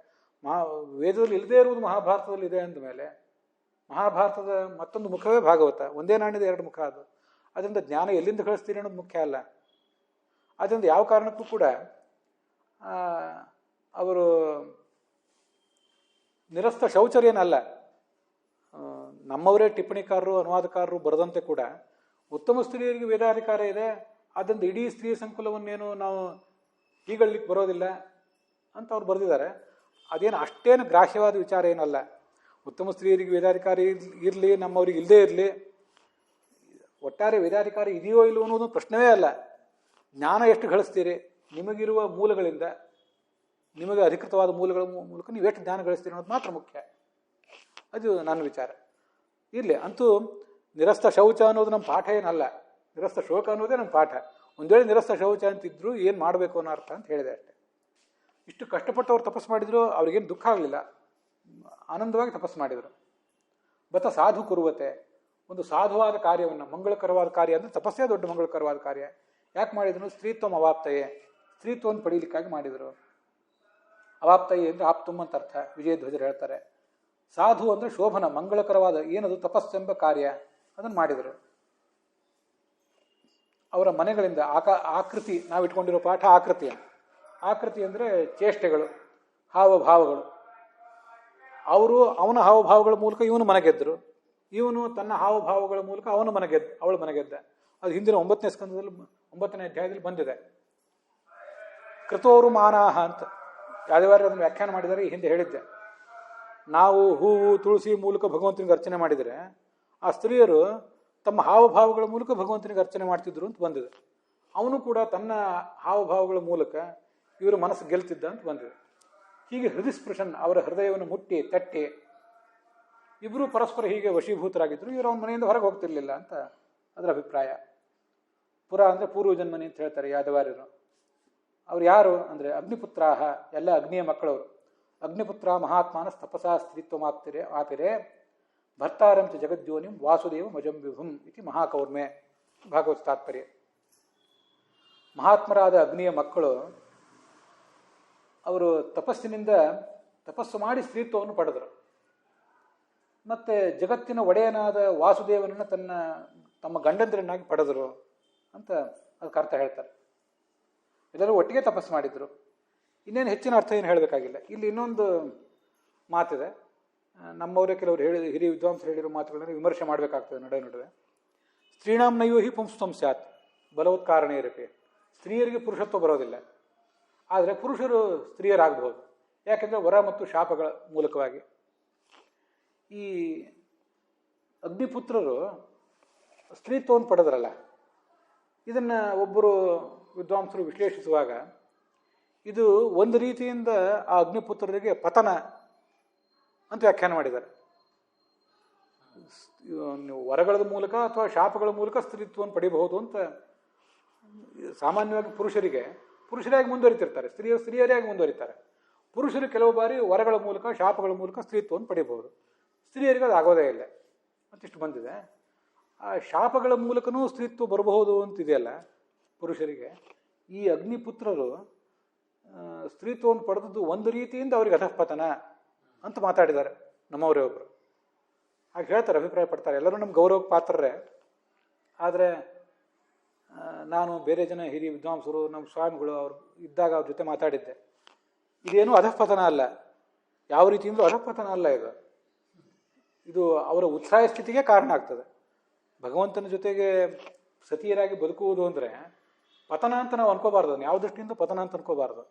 ವೇದದಲ್ಲಿ ಇಲ್ಲದೇ ಇರುವುದು ಮಹಾಭಾರತದಲ್ಲಿ ಇದೆ ಅಂದಮೇಲೆ ಮಹಾಭಾರತದ ಮತ್ತೊಂದು ಮುಖವೇ ಭಾಗವತ. ಒಂದೇ ನಾಣ್ಯದ ಎರಡು ಮುಖ ಅದು. ಅದರಿಂದ ಜ್ಞಾನ ಎಲ್ಲಿಂದ ಕಳಿಸ್ತೀರಿ ಅನ್ನೋದು ಮುಖ್ಯ ಅಲ್ಲ. ಅದರಿಂದ ಯಾವ ಕಾರಣಕ್ಕೂ ಕೂಡ ಅವರು ನಿರಸ್ತ ಶೌಚರ್ಯನಲ್ಲ. ನಮ್ಮವರೇ ಟಿಪ್ಪಣಿಕಾರರು ಅನುವಾದಕಾರರು ಬರೆದಂತೆ ಕೂಡ ಉತ್ತಮ ಸ್ತ್ರೀಯರಿಗೆ ವೇದಾಧಿಕಾರ ಇದೆ, ಆದ್ದರಿಂದ ಇಡೀ ಸ್ತ್ರೀ ಸಂಕುಲವನ್ನೇನು ನಾವು ಹೀಗಳ್ಲಿಕ್ಕೆ ಬರೋದಿಲ್ಲ ಅಂತ ಅವ್ರು ಬರೆದಿದ್ದಾರೆ. ಅದೇನು ಅಷ್ಟೇನು ಗ್ರಾಹ್ಯವಾದ ವಿಚಾರ ಏನಲ್ಲ. ಉತ್ತಮ ಸ್ತ್ರೀಯರಿಗೆ ವೇದಾಧಿಕಾರ ಇರಲಿ, ನಮ್ಮವ್ರಿಗೆ ಇಲ್ಲದೇ ಇರಲಿ, ಒಟ್ಟಾರೆ ವೇದಾಧಿಕಾರ ಇದೆಯೋ ಇಲ್ಲವೋ ಅನ್ನೋದು ಪ್ರಶ್ನೆಯೇ ಅಲ್ಲ. ಜ್ಞಾನ ಎಷ್ಟು ಗಳಿಸ್ತೀರಿ, ನಿಮಗಿರುವ ಮೂಲಗಳಿಂದ, ನಿಮಗೆ ಅಧಿಕೃತವಾದ ಮೂಲಗಳ ಮೂಲಕ ನೀವು ಎಷ್ಟು ಜ್ಞಾನ ಗಳಿಸ್ತೀರಿ ಅನ್ನೋದು ಮಾತ್ರ ಮುಖ್ಯ. ಅದು ನನ್ನ ವಿಚಾರ. ಇರಲಿ, ಅಂತೂ ನಿರಸ್ತ ಶೌಚ ಅನ್ನೋದು ನಮ್ಮ ಪಾಠ ಏನಲ್ಲ, ನಿರಸ್ತ ಶೋಕ ಅನ್ನೋದೇ ನಮ್ಮ ಪಾಠ. ಒಂದು ವೇಳೆ ನಿರಸ್ತ ಶೌಚ ಅಂತಿದ್ರು ಏನು ಮಾಡಬೇಕು ಅನ್ನೋ ಅರ್ಥ ಅಂತ ಹೇಳಿದೆ ಅಷ್ಟೆ. ಇಷ್ಟು ಕಷ್ಟಪಟ್ಟು ಅವ್ರು ತಪಸ್ಸು ಮಾಡಿದ್ರು, ಅವ್ರಿಗೇನು ದುಃಖ ಆಗಲಿಲ್ಲ, ಆನಂದವಾಗಿ ತಪಸ್ಸು ಮಾಡಿದರು. ಬತ ಸಾಧು ಕುರುವತೆ, ಒಂದು ಸಾಧುವಾದ ಕಾರ್ಯವನ್ನು, ಮಂಗಳಕರವಾದ ಕಾರ್ಯ ಅಂದರೆ ತಪಸ್ಸೇ ದೊಡ್ಡ ಮಂಗಳಕರವಾದ ಕಾರ್ಯ. ಯಾಕೆ ಮಾಡಿದ್ರು? ಸ್ತ್ರೀತ್ವಂ ಅವಾಪ್ತಯೇ, ಸ್ತ್ರೀತ್ವವನ್ನು ಪಡೀಲಿಕ್ಕಾಗಿ ಮಾಡಿದರು. ಅವಾಪ್ತಯೇ ಅಂದರೆ ಆಪ್ತುಮ್ ಅಂತ ಅರ್ಥ, ವಿಜಯಧ್ವಜರು ಹೇಳ್ತಾರೆ. ಸಾಧು ಅಂದರೆ ಶೋಭನ, ಮಂಗಳಕರವಾದ ಏನದು ತಪಸ್ಸೆಂಬ ಕಾರ್ಯ, ಅದನ್ನು ಮಾಡಿದರು. ಅವರ ಮನೆಗಳಿಂದ ಆಕೃತಿ, ನಾವು ಇಟ್ಕೊಂಡಿರೋ ಪಾಠ ಆಕೃತಿಯ. ಆಕೃತಿ ಅಂದರೆ ಚೇಷ್ಟೆಗಳು, ಹಾವಭಾವಗಳು. ಅವನ ಹಾವಭಾವಗಳ ಮೂಲಕ ಇವನು ಮನೆಗೆದ್ದರು, ಇವನು ತನ್ನ ಹಾವಭಾವಗಳ ಮೂಲಕ ಅವಳು ಮನೆಗೆದ್ದ. ಅದು ಹಿಂದಿನ 9ನೇ ಸ್ಕಂದದಲ್ಲಿ 9ನೇ ಅಧ್ಯಾಯದಲ್ಲಿ ಬಂದಿದೆ. ಕೃತೋರು ಮಾನಾಹ ಅಂತ ಯಾವ್ಯಾರು ಅದನ್ನು ವ್ಯಾಖ್ಯಾನ ಮಾಡಿದರೆ ಈ ಹಿಂದೆ ಹೇಳಿದ್ದೆ. ನಾವು ಹೂವು ತುಳಸಿ ಮೂಲಕ ಭಗವಂತನಿಗೆ ಅರ್ಚನೆ ಮಾಡಿದರೆ, ಆ ಸ್ತ್ರೀಯರು ತಮ್ಮ ಹಾವಭಾವಗಳ ಮೂಲಕ ಭಗವಂತನಿಗೆ ಅರ್ಚನೆ ಮಾಡ್ತಿದ್ರು ಅಂತ ಬಂದಿದೆ. ಅವನು ಕೂಡ ತನ್ನ ಹಾವಭಾವಗಳ ಮೂಲಕ ಇವರ ಮನಸ್ಸು ಗೆಲ್ತಿದ್ದ ಅಂತ ಬಂದಿದೆ. ಹೀಗೆ ಹೃದಯಸ್ಪೃಶನ್, ಅವರ ಹೃದಯವನ್ನು ಮುಟ್ಟಿ ತಟ್ಟಿ ಇಬ್ಬರು ಪರಸ್ಪರ ಹೀಗೆ ವಶೀಭೂತರಾಗಿದ್ದರು. ಇವರು ಅವನ ಮನೆಯಿಂದ ಹೊರಗೆ ಹೋಗ್ತಿರ್ಲಿಲ್ಲ ಅಂತ ಅದರ ಅಭಿಪ್ರಾಯ. ಪುರ ಅಂದರೆ ಪೂರ್ವ ಜನ್ಮನಿ ಅಂತ ಹೇಳ್ತಾರೆ ಯಾದವಾರ್ಯರು. ಅವ್ರು ಯಾರು ಅಂದರೆ ಅಗ್ನಿಪುತ್ರಾಹ, ಎಲ್ಲ ಅಗ್ನಿಯ ಮಕ್ಕಳವರು. ಅಗ್ನಿಪುತ್ರ ಮಹಾತ್ಮಾನ ತಪಸಾ ಸ್ತ್ರೀತ್ವ ಆಪಿರೆ ಭರ್ತಾರಂಚ ಜಗದ್ಯೋನಿಂ ವಾಸುದೇವ ಮಜಂ ವಿಭುಂ ಇತಿ ಮಹಾಕೌರ್ಮೆ, ಭಾಗವತ ತಾತ್ಪರ್ಯ. ಮಹಾತ್ಮರಾದ ಅಗ್ನಿಯ ಮಕ್ಕಳು ಅವರು ತಪಸ್ಸು ಮಾಡಿ ಸ್ತ್ರೀತ್ವವನ್ನು ಪಡೆದರು. ಮತ್ತೆ ಜಗತ್ತಿನ ಒಡೆಯನಾದ ವಾಸುದೇವನನ್ನು ತಮ್ಮ ಗಂಡಂದ್ರನ್ನಾಗಿ ಪಡೆದರು ಅಂತ ಅದಕ್ಕೆ ಅರ್ಥ ಹೇಳ್ತಾರೆ. ಎಲ್ಲರೂ ಒಟ್ಟಿಗೆ ತಪಸ್ಸು ಮಾಡಿದರು. ಇನ್ನೇನು ಹೆಚ್ಚಿನ ಅರ್ಥ ಏನು ಹೇಳಬೇಕಾಗಿಲ್ಲ. ಇಲ್ಲಿ ಇನ್ನೊಂದು ಮಾತಿದೆ, ನಮ್ಮವರೇ ಕೆಲವರು ಹಿರಿಯ ವಿದ್ವಾಂಸರು ಹೇಳಿರೋ ಮಾತುಗಳನ್ನು ವಿಮರ್ಶೆ ಮಾಡಬೇಕಾಗ್ತದೆ ನಡುವೆ. ಸ್ತ್ರೀಣಾಂ ನೈವ ಹಿ ಪುಂಸ್ತ್ವಂ ಸ್ಯಾತ್ ಬಲವತ್ಕಾರಣ ಇರಕ್ಕೆ. ಸ್ತ್ರೀಯರಿಗೆ ಪುರುಷತ್ವ ಬರೋದಿಲ್ಲ, ಆದರೆ ಪುರುಷರು ಸ್ತ್ರೀಯರಾಗಬಹುದು. ಯಾಕೆಂದರೆ ವರ ಮತ್ತು ಶಾಪಗಳ ಮೂಲಕವಾಗಿ. ಈ ಅಗ್ನಿಪುತ್ರರು ಸ್ತ್ರೀತ್ವವನ್ನು ಪಡೆದ್ರಲ್ಲ, ಇದನ್ನು ಒಬ್ಬರು ವಿದ್ವಾಂಸರು ವಿಶ್ಲೇಷಿಸುವಾಗ ಇದು ಒಂದು ರೀತಿಯಿಂದ ಆ ಅಗ್ನಿಪುತ್ರರಿಗೆ ಪತನ ಅಂತ ವ್ಯಾಖ್ಯಾನ ಮಾಡಿದ್ದಾರೆ. ವರಗಳ ಮೂಲಕ ಅಥವಾ ಶಾಪಗಳ ಮೂಲಕ ಸ್ತ್ರೀತ್ವವನ್ನು ಪಡಿಬಹುದು ಅಂತ. ಸಾಮಾನ್ಯವಾಗಿ ಪುರುಷರಾಗಿ ಮುಂದುವರಿತಿರ್ತಾರೆ, ಸ್ತ್ರೀಯರಾಗಿ ಮುಂದುವರಿತಾರೆ. ಪುರುಷರು ಕೆಲವು ಬಾರಿ ವರಗಳ ಮೂಲಕ ಶಾಪಗಳ ಮೂಲಕ ಸ್ತ್ರೀತ್ವವನ್ನು ಪಡಿಬಹುದು, ಸ್ತ್ರೀಯರಿಗೆ ಅದು ಆಗೋದೇ ಇಲ್ಲ ಅಂತಿಷ್ಟು ಬಂದಿದೆ. ಆ ಶಾಪಗಳ ಮೂಲಕನೂ ಸ್ತ್ರೀತ್ವ ಬರಬಹುದು ಅಂತಿದೆಯಲ್ಲ ಪುರುಷರಿಗೆ. ಈ ಅಗ್ನಿಪುತ್ರರು ಸ್ತ್ರೀತ್ವವನ್ನು ಪಡೆದದ್ದು ಒಂದು ರೀತಿಯಿಂದ ಅವರಿಗೆ ಅಧಃಪತನ ಅಂತ ಮಾತಾಡಿದ್ದಾರೆ ನಮ್ಮವರೇ ಒಬ್ಬರು. ಹಾಗೆ ಹೇಳ್ತಾರೆ, ಅಭಿಪ್ರಾಯ ಪಡ್ತಾರೆ. ಎಲ್ಲರೂ ನಮ್ಮ ಗೌರವಕ್ಕೆ ಪಾತ್ರರೇ. ಆದರೆ ನಾನು ಬೇರೆ ಜನ ಹಿರಿಯ ವಿದ್ವಾಂಸರು, ನಮ್ಮ ಸ್ವಾಮಿಗಳು ಅವರು ಇದ್ದಾಗ ಅವ್ರ ಜೊತೆ ಮಾತಾಡಿದ್ದೆ. ಇದೇನು ಅಧಃಪತನ ಅಲ್ಲ, ಯಾವ ರೀತಿಯಿಂದ ಅಧಃಪತನ ಅಲ್ಲ. ಇದು ಅವರ ಉತ್ಸಾಹ ಸ್ಥಿತಿಗೆ ಕಾರಣ ಆಗ್ತದೆ. ಭಗವಂತನ ಜೊತೆಗೆ ಸತಿಯರಾಗಿ ಬದುಕುವುದು ಅಂದರೆ ಪತನ ಅಂತ ನಾವು ಅನ್ಕೋಬಾರ್ದು. ಯಾವ ದೃಷ್ಟಿಯಿಂದ ಪತನ ಅಂತ ಅನ್ಕೋಬಾರ್ದು.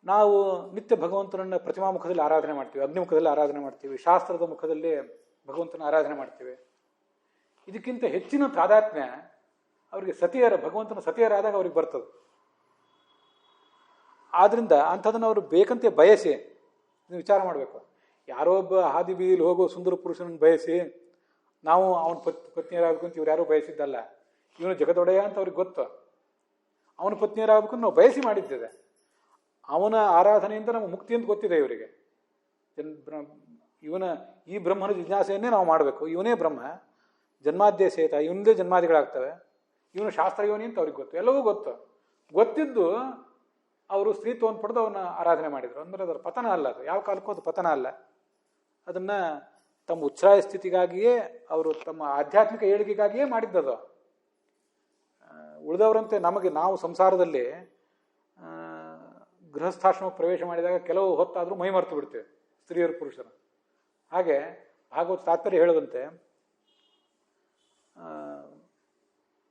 ನಾವು ನಿತ್ಯ ಭಗವಂತನನ್ನು ಪ್ರತಿಮಾ ಮುಖದಲ್ಲಿ ಆರಾಧನೆ ಮಾಡ್ತೀವಿ, ಅಗ್ನಿಮುಖದಲ್ಲಿ ಆರಾಧನೆ ಮಾಡ್ತೀವಿ, ಶಾಸ್ತ್ರದ ಮುಖದಲ್ಲಿ ಭಗವಂತನ ಆರಾಧನೆ ಮಾಡ್ತೀವಿ. ಇದಕ್ಕಿಂತ ಹೆಚ್ಚಿನ ತಾದಾತ್ಮ್ಯ ಅವರಿಗೆ ಭಗವಂತನ ಸತಿಯರಾದಾಗ ಅವ್ರಿಗೆ ಬರ್ತದೆ. ಆದ್ರಿಂದ ಅಂಥದನ್ನು ಅವರು ಬೇಕಂತೆ ಬಯಸಿ ವಿಚಾರ ಮಾಡಬೇಕು. ಯಾರೋ ಒಬ್ಬ ಹಾದಿ ಬೀದಿಲಿ ಹೋಗೋ ಸುಂದರ ಪುರುಷನನ್ನು ಬಯಸಿ ನಾವು ಅವನ ಪತ್ನಿಯರಾಗಬೇಕು ಅಂತ ಇವ್ರು ಯಾರೂ ಬಯಸಿದ್ದಲ್ಲ. ಇವನು ಜಗದೊಡೆಯ ಅಂತ ಅವ್ರಿಗೆ ಗೊತ್ತು. ಅವನ ಪತ್ನಿಯರಾಗಬೇಕು ನಾವು ಬಯಸಿ ಮಾಡಿದ್ದೇವೆ. ಅವನ ಆರಾಧನೆಯಿಂದ ನಮಗೆ ಮುಕ್ತಿ ಅಂತ ಗೊತ್ತಿದೆ ಇವರಿಗೆ. ಈ ಬ್ರಹ್ಮನ ಜಿಜ್ಞಾಸೆಯನ್ನೇ ನಾವು ಮಾಡಬೇಕು. ಇವನೇ ಬ್ರಹ್ಮ, ಜನ್ಮಾದ್ಯಸೇತ, ಇವನದೇ ಜನ್ಮಾದಿಗಳಾಗ್ತವೆ. ಇವನು ಶಾಸ್ತ್ರ ಯೋನಿ ಅಂತ ಅವ್ರಿಗೆ ಗೊತ್ತು, ಎಲ್ಲವೂ ಗೊತ್ತಿದ್ದು ಅವರು ಸ್ತ್ರೀತ್ವವನ್ನು ಪಡೆದು ಅವನ ಆರಾಧನೆ ಮಾಡಿದರು. ಅಂದರೆ ಅದರ ಪತನ ಅಲ್ಲ, ಅದು ಯಾವ ಕಾಲಕ್ಕೂ ಅದು ಪತನ ಅಲ್ಲ. ಅದನ್ನು ತಮ್ಮ ಉಚ್ಛ್ರಾಯ ಸ್ಥಿತಿಗಾಗಿಯೇ, ಅವರು ತಮ್ಮ ಆಧ್ಯಾತ್ಮಿಕ ಏಳಿಗೆಗಾಗಿಯೇ ಮಾಡಿದ್ದದು. ಉಳಿದವರಂತೆ ನಾವು ಸಂಸಾರದಲ್ಲಿ ಗೃಹಸ್ಥಾಶ್ರಮ ಪ್ರವೇಶ ಮಾಡಿದಾಗ ಕೆಲವು ಹೊತ್ತಾದರೂ ಮೈ ಮರೆತು ಬಿಡ್ತೇವೆ ಸ್ತ್ರೀಯರು ಪುರುಷರು. ಹಾಗೆ ಭಾಗವತ ತಾತ್ಪರ್ಯ ಹೇಳುವಂತೆ,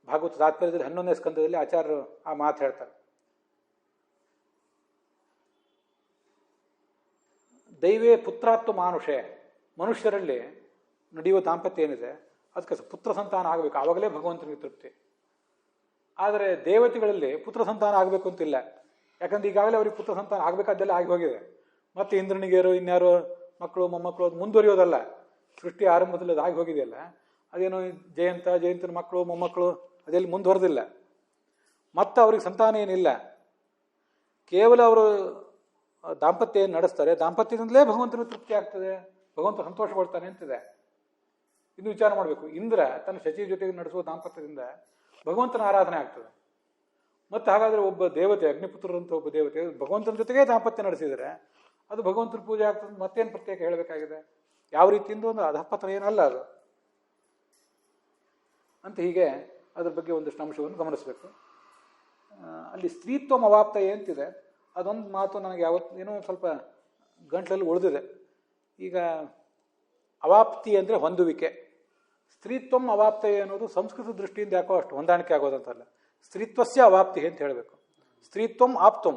ಭಾಗವತ ತಾತ್ಪರ್ಯದಲ್ಲಿ 11ನೇ ಸ್ಕಂದದಲ್ಲಿ ಆಚಾರ್ಯರು ಆ ಮಾತು ಹೇಳ್ತಾರೆ. ದೈವೇ ಪುತ್ರಾತ್ವ ಮಾನುಷೆ, ಮನುಷ್ಯರಲ್ಲಿ ನಡೆಯುವ ದಾಂಪತ್ಯ ಏನಿದೆ ಅದಕ್ಕೆ ಪುತ್ರ ಸಂತಾನ ಆಗಬೇಕು, ಆವಾಗಲೇ ಭಗವಂತನಿಗೆ ತೃಪ್ತಿ. ಆದರೆ ದೇವತೆಗಳಲ್ಲಿ ಪುತ್ರ ಸಂತಾನ ಆಗಬೇಕು ಅಂತಿಲ್ಲ. ಯಾಕಂದ್ರೆ ಈಗಾಗಲೇ ಅವ್ರಿಗೆ ಪುತ್ರ ಸಂತಾನ ಆಗಬೇಕಾದ್ದೆಲ್ಲ ಆಗಿ ಹೋಗಿದೆ. ಮತ್ತೆ ಇಂದ್ರನಿಗೇರು ಇನ್ಯಾರು ಮಕ್ಕಳು ಮೊಮ್ಮಕ್ಕಳು ಅದು ಮುಂದುವರಿಯೋದಲ್ಲ. ಸೃಷ್ಟಿ ಆರಂಭದಲ್ಲಿ ಅದು ಆಗಿ ಹೋಗಿದೆಯಲ್ಲ, ಅದೇನೋ ಜಯಂತನ ಮಕ್ಕಳು ಮೊಮ್ಮಕ್ಕಳು ಅದೆಲ್ಲಿ ಮುಂದುವರೆದಿಲ್ಲ. ಮತ್ತೆ ಅವ್ರಿಗೆ ಸಂತಾನ ಏನಿಲ್ಲ. ಕೇವಲ ಅವರು ದಾಂಪತ್ಯ ಏನು ನಡೆಸ್ತಾರೆ, ದಾಂಪತ್ಯದಿಂದಲೇ ಭಗವಂತನ ತೃಪ್ತಿ ಆಗ್ತದೆ, ಭಗವಂತ ಸಂತೋಷ ಪಡ್ತಾನೆ ಅಂತಿದೆ. ಇನ್ನು ವಿಚಾರ ಮಾಡಬೇಕು. ಇಂದ್ರ ತನ್ನ ಶಚಿ ಜೊತೆಗೆ ನಡೆಸುವ ದಾಂಪತ್ಯದಿಂದ ಭಗವಂತನ ಆರಾಧನೆ ಆಗ್ತದೆ. ಮತ್ತೆ ಹಾಗಾದರೆ ಒಬ್ಬ ದೇವತೆ, ಅಗ್ನಿಪುತ್ರರಂತ ಒಬ್ಬ ದೇವತೆ ಭಗವಂತನ ಜೊತೆಗೆ ದಾಂಪತ್ಯ ನಡೆಸಿದರೆ ಅದು ಭಗವಂತನ ಪೂಜೆ ಆಗ್ತದೆ. ಮತ್ತೇನು ಪ್ರತ್ಯೇಕ ಹೇಳಬೇಕಾಗಿದೆ? ಯಾವ ರೀತಿಯಿಂದ ಒಂದು ಅಧಪತನ ಏನಲ್ಲ ಅದು ಅಂತ. ಹೀಗೆ ಅದ್ರ ಬಗ್ಗೆ ಒಂದಷ್ಟು ಅಂಶವನ್ನು ಗಮನಿಸಬೇಕು. ಅಲ್ಲಿ ಸ್ತ್ರೀತ್ವಂ ಅವಾಪ್ತಯೇ ಅಂತಿದೆ. ಅದೊಂದು ಮಾತು ನನಗೆ ಏನೋ ಸ್ವಲ್ಪ ಗಂಟ್ಲಲ್ಲಿ ಉಳಿದಿದೆ. ಈಗ ಅವಾಪ್ತಿ ಅಂದರೆ ಹೊಂದುವಿಕೆ. ಸ್ತ್ರೀತ್ವಂ ಅವಾಪ್ತಯೇ ಅನ್ನೋದು ಸಂಸ್ಕೃತ ದೃಷ್ಟಿಯಿಂದ ಯಾಕೋ ಅಷ್ಟು ಹೊಂದಾಣಿಕೆ ಆಗೋದಂತಲ್ಲ. ಸ್ತ್ರೀತ್ವಸ್ಯ ಅವಾಪ್ತಿ ಅಂತ ಹೇಳಬೇಕು. ಸ್ತ್ರೀತ್ವಂ ಆಪ್ತಂ,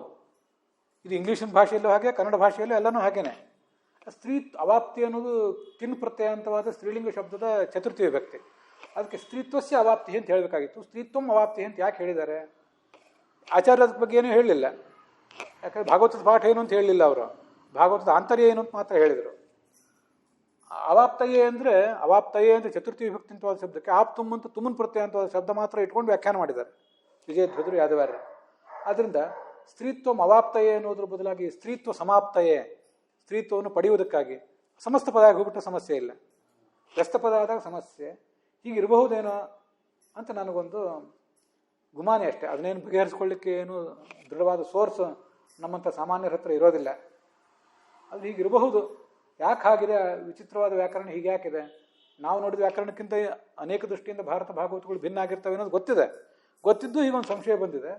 ಇದು ಇಂಗ್ಲೀಷಿನ ಭಾಷೆಯಲ್ಲೂ ಹಾಗೆ, ಕನ್ನಡ ಭಾಷೆಯಲ್ಲೂ ಎಲ್ಲನೂ ಹಾಗೇನೆ. ಅವಾಪ್ತಿ ಅನ್ನೋದು ತಿನ್ ಪ್ರತ್ಯಯಂತವಾದ ಸ್ತ್ರೀಲಿಂಗ ಶಬ್ದದ ಚತುರ್ಥಿ ವಿಭಕ್ತಿ. ಅದಕ್ಕೆ ಸ್ತ್ರೀತ್ವಸ್ಯ ಅವಾಪ್ತಿ ಅಂತ ಹೇಳಬೇಕಾಗಿತ್ತು. ಸ್ತ್ರೀತ್ವಂ ಅವಾಪ್ತಿ ಅಂತ ಯಾಕೆ ಹೇಳಿದ್ದಾರೆ? ಆಚಾರ್ಯರ ಬಗ್ಗೆ ಏನೂ ಹೇಳಲಿಲ್ಲ. ಯಾಕಂದ್ರೆ ಭಾಗವತದ ಪಾಠ ಏನು ಅಂತ ಹೇಳಲಿಲ್ಲ ಅವರು. ಭಾಗವತದ ಆಂತರ್ಯ ಏನು ಅಂತ ಮಾತ್ರ ಹೇಳಿದರು. ಅವಾಪ್ತಯೇ ಅಂದರೆ ಅವಾಪ್ತಯೇ ಅಂತ ಚತುರ್ಥಿ ವಿಭಕ್ತಿಂತವಾದ ಶಬ್ದಕ್ಕೆ ಆಪ್ತುಮ್ ಅಂತ ತುಮನ್ ಪ್ರತ್ಯಯ ಅಂತವಾದ ಶಬ್ದ ಮಾತ್ರ ಇಟ್ಕೊಂಡು ವ್ಯಾಖ್ಯಾನ ಮಾಡಿದ್ದಾರೆ ವಿಜಯಧ್ವಜರು ಯಾದವಾರ್ಯರು. ಆದ್ದರಿಂದ ಸ್ತ್ರೀತ್ವಂ ಅವಾಪ್ತಯೇ ಅನ್ನೋದ್ರ ಬದಲಾಗಿ ಸ್ತ್ರೀತ್ವ ಸಮಾಪ್ತಯೇ, ಸ್ತ್ರೀತ್ವವನ್ನು ಪಡೆಯುವುದಕ್ಕಾಗಿ ಸಮಸ್ತ ಪದ ಹೋಗ್ಬಿಟ್ರೆ ಸಮಸ್ಯೆ ಇಲ್ಲ, ವ್ಯಸ್ತ ಪದ ಆದಾಗ ಸಮಸ್ಯೆ. ಹೀಗಿರಬಹುದೇನೋ ಅಂತ ನನಗೊಂದು ಗುಮಾನಿ ಅಷ್ಟೇ. ಅದನ್ನೇನು ಬಗೆಹರಿಸ್ಕೊಳ್ಳಿಕ್ಕೆ ಏನು ದೃಢವಾದ ಸೋರ್ಸ್ ನಮ್ಮಂಥ ಸಾಮಾನ್ಯರ ಹತ್ರ ಇರೋದಿಲ್ಲ. ಅದು ಹೀಗಿರಬಹುದು. ಯಾಕೆ ಹಾಗಿದೆ? ವಿಚಿತ್ರವಾದ ವ್ಯಾಕರಣ ಹೀಗೆ ಯಾಕಿದೆ? ನಾವು ನೋಡಿದ ವ್ಯಾಕರಣಕ್ಕಿಂತ ಅನೇಕ ದೃಷ್ಟಿಯಿಂದ ಭಾರತ ಭಾಗವತಗಳು ಭಿನ್ನ ಆಗಿರ್ತವೆ ಅನ್ನೋದು ಗೊತ್ತಿದ್ದು ಹೀಗೊಂದು ಸಂಶಯ ಬಂದಿದೆ.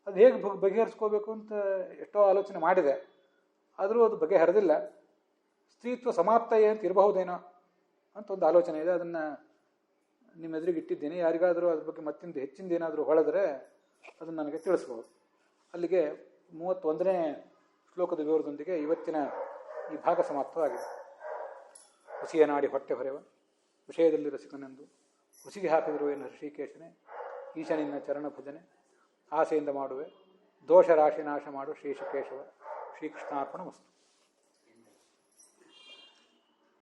ಅದು ಹೇಗೆ ಬಗೆಹರಿಸ್ಕೋಬೇಕು ಅಂತ ಎಷ್ಟೋ ಆಲೋಚನೆ ಮಾಡಿದೆ, ಆದರೂ ಅದು ಬಗೆಹರಿದಿಲ್ಲ. ಸ್ತ್ರೀತ್ವ ಸಮಾಪ್ತಯೇ ಅಂತ ಇರಬಹುದೇನೋ ಅಂತ ಒಂದು ಆಲೋಚನೆ ಇದೆ. ಅದನ್ನು ನಿಮ್ಮ ಎದುರಿಗೆ ಇಟ್ಟಿದ್ದೀನಿ. ಯಾರಿಗಾದರೂ ಅದ್ರ ಬಗ್ಗೆ ಮತ್ತಿಂದ ಹೆಚ್ಚಿಂದ ಏನಾದರೂ ಹೊಳೆದರೆ ಅದನ್ನು ನನಗೆ ತಿಳಿಸ್ಬೋದು. ಅಲ್ಲಿಗೆ 31ನೇ ಶ್ಲೋಕದ ವಿವರದೊಂದಿಗೆ ಇವತ್ತಿನ ಈ ಭಾಗ ಸಮಾಪ್ತವಾಗಿದೆ. ಹುಸಿಯ ನಾಡಿ ಹೊಟ್ಟೆ ಹೊರೆವ ವಿಷಯದಲ್ಲಿ ರಸಿಕನೆಂದು ಹುಸಿಗೆ ಹಾಕಿದಿರುವೇನು ಹೃಷಿಕೇಶನೇ, ಈಶನಿನ್ನ ಚರಣ ಭಜನೆ ಆಸೆಯಿಂದ ಮಾಡುವೆ, ದೋಷ ರಾಶಿ ನಾಶ ಮಾಡು ಶ್ರೀಶಕೇಶವ. ಶ್ರೀಕೃಷ್ಣಾರ್ಪಣ ವಸ್ತು.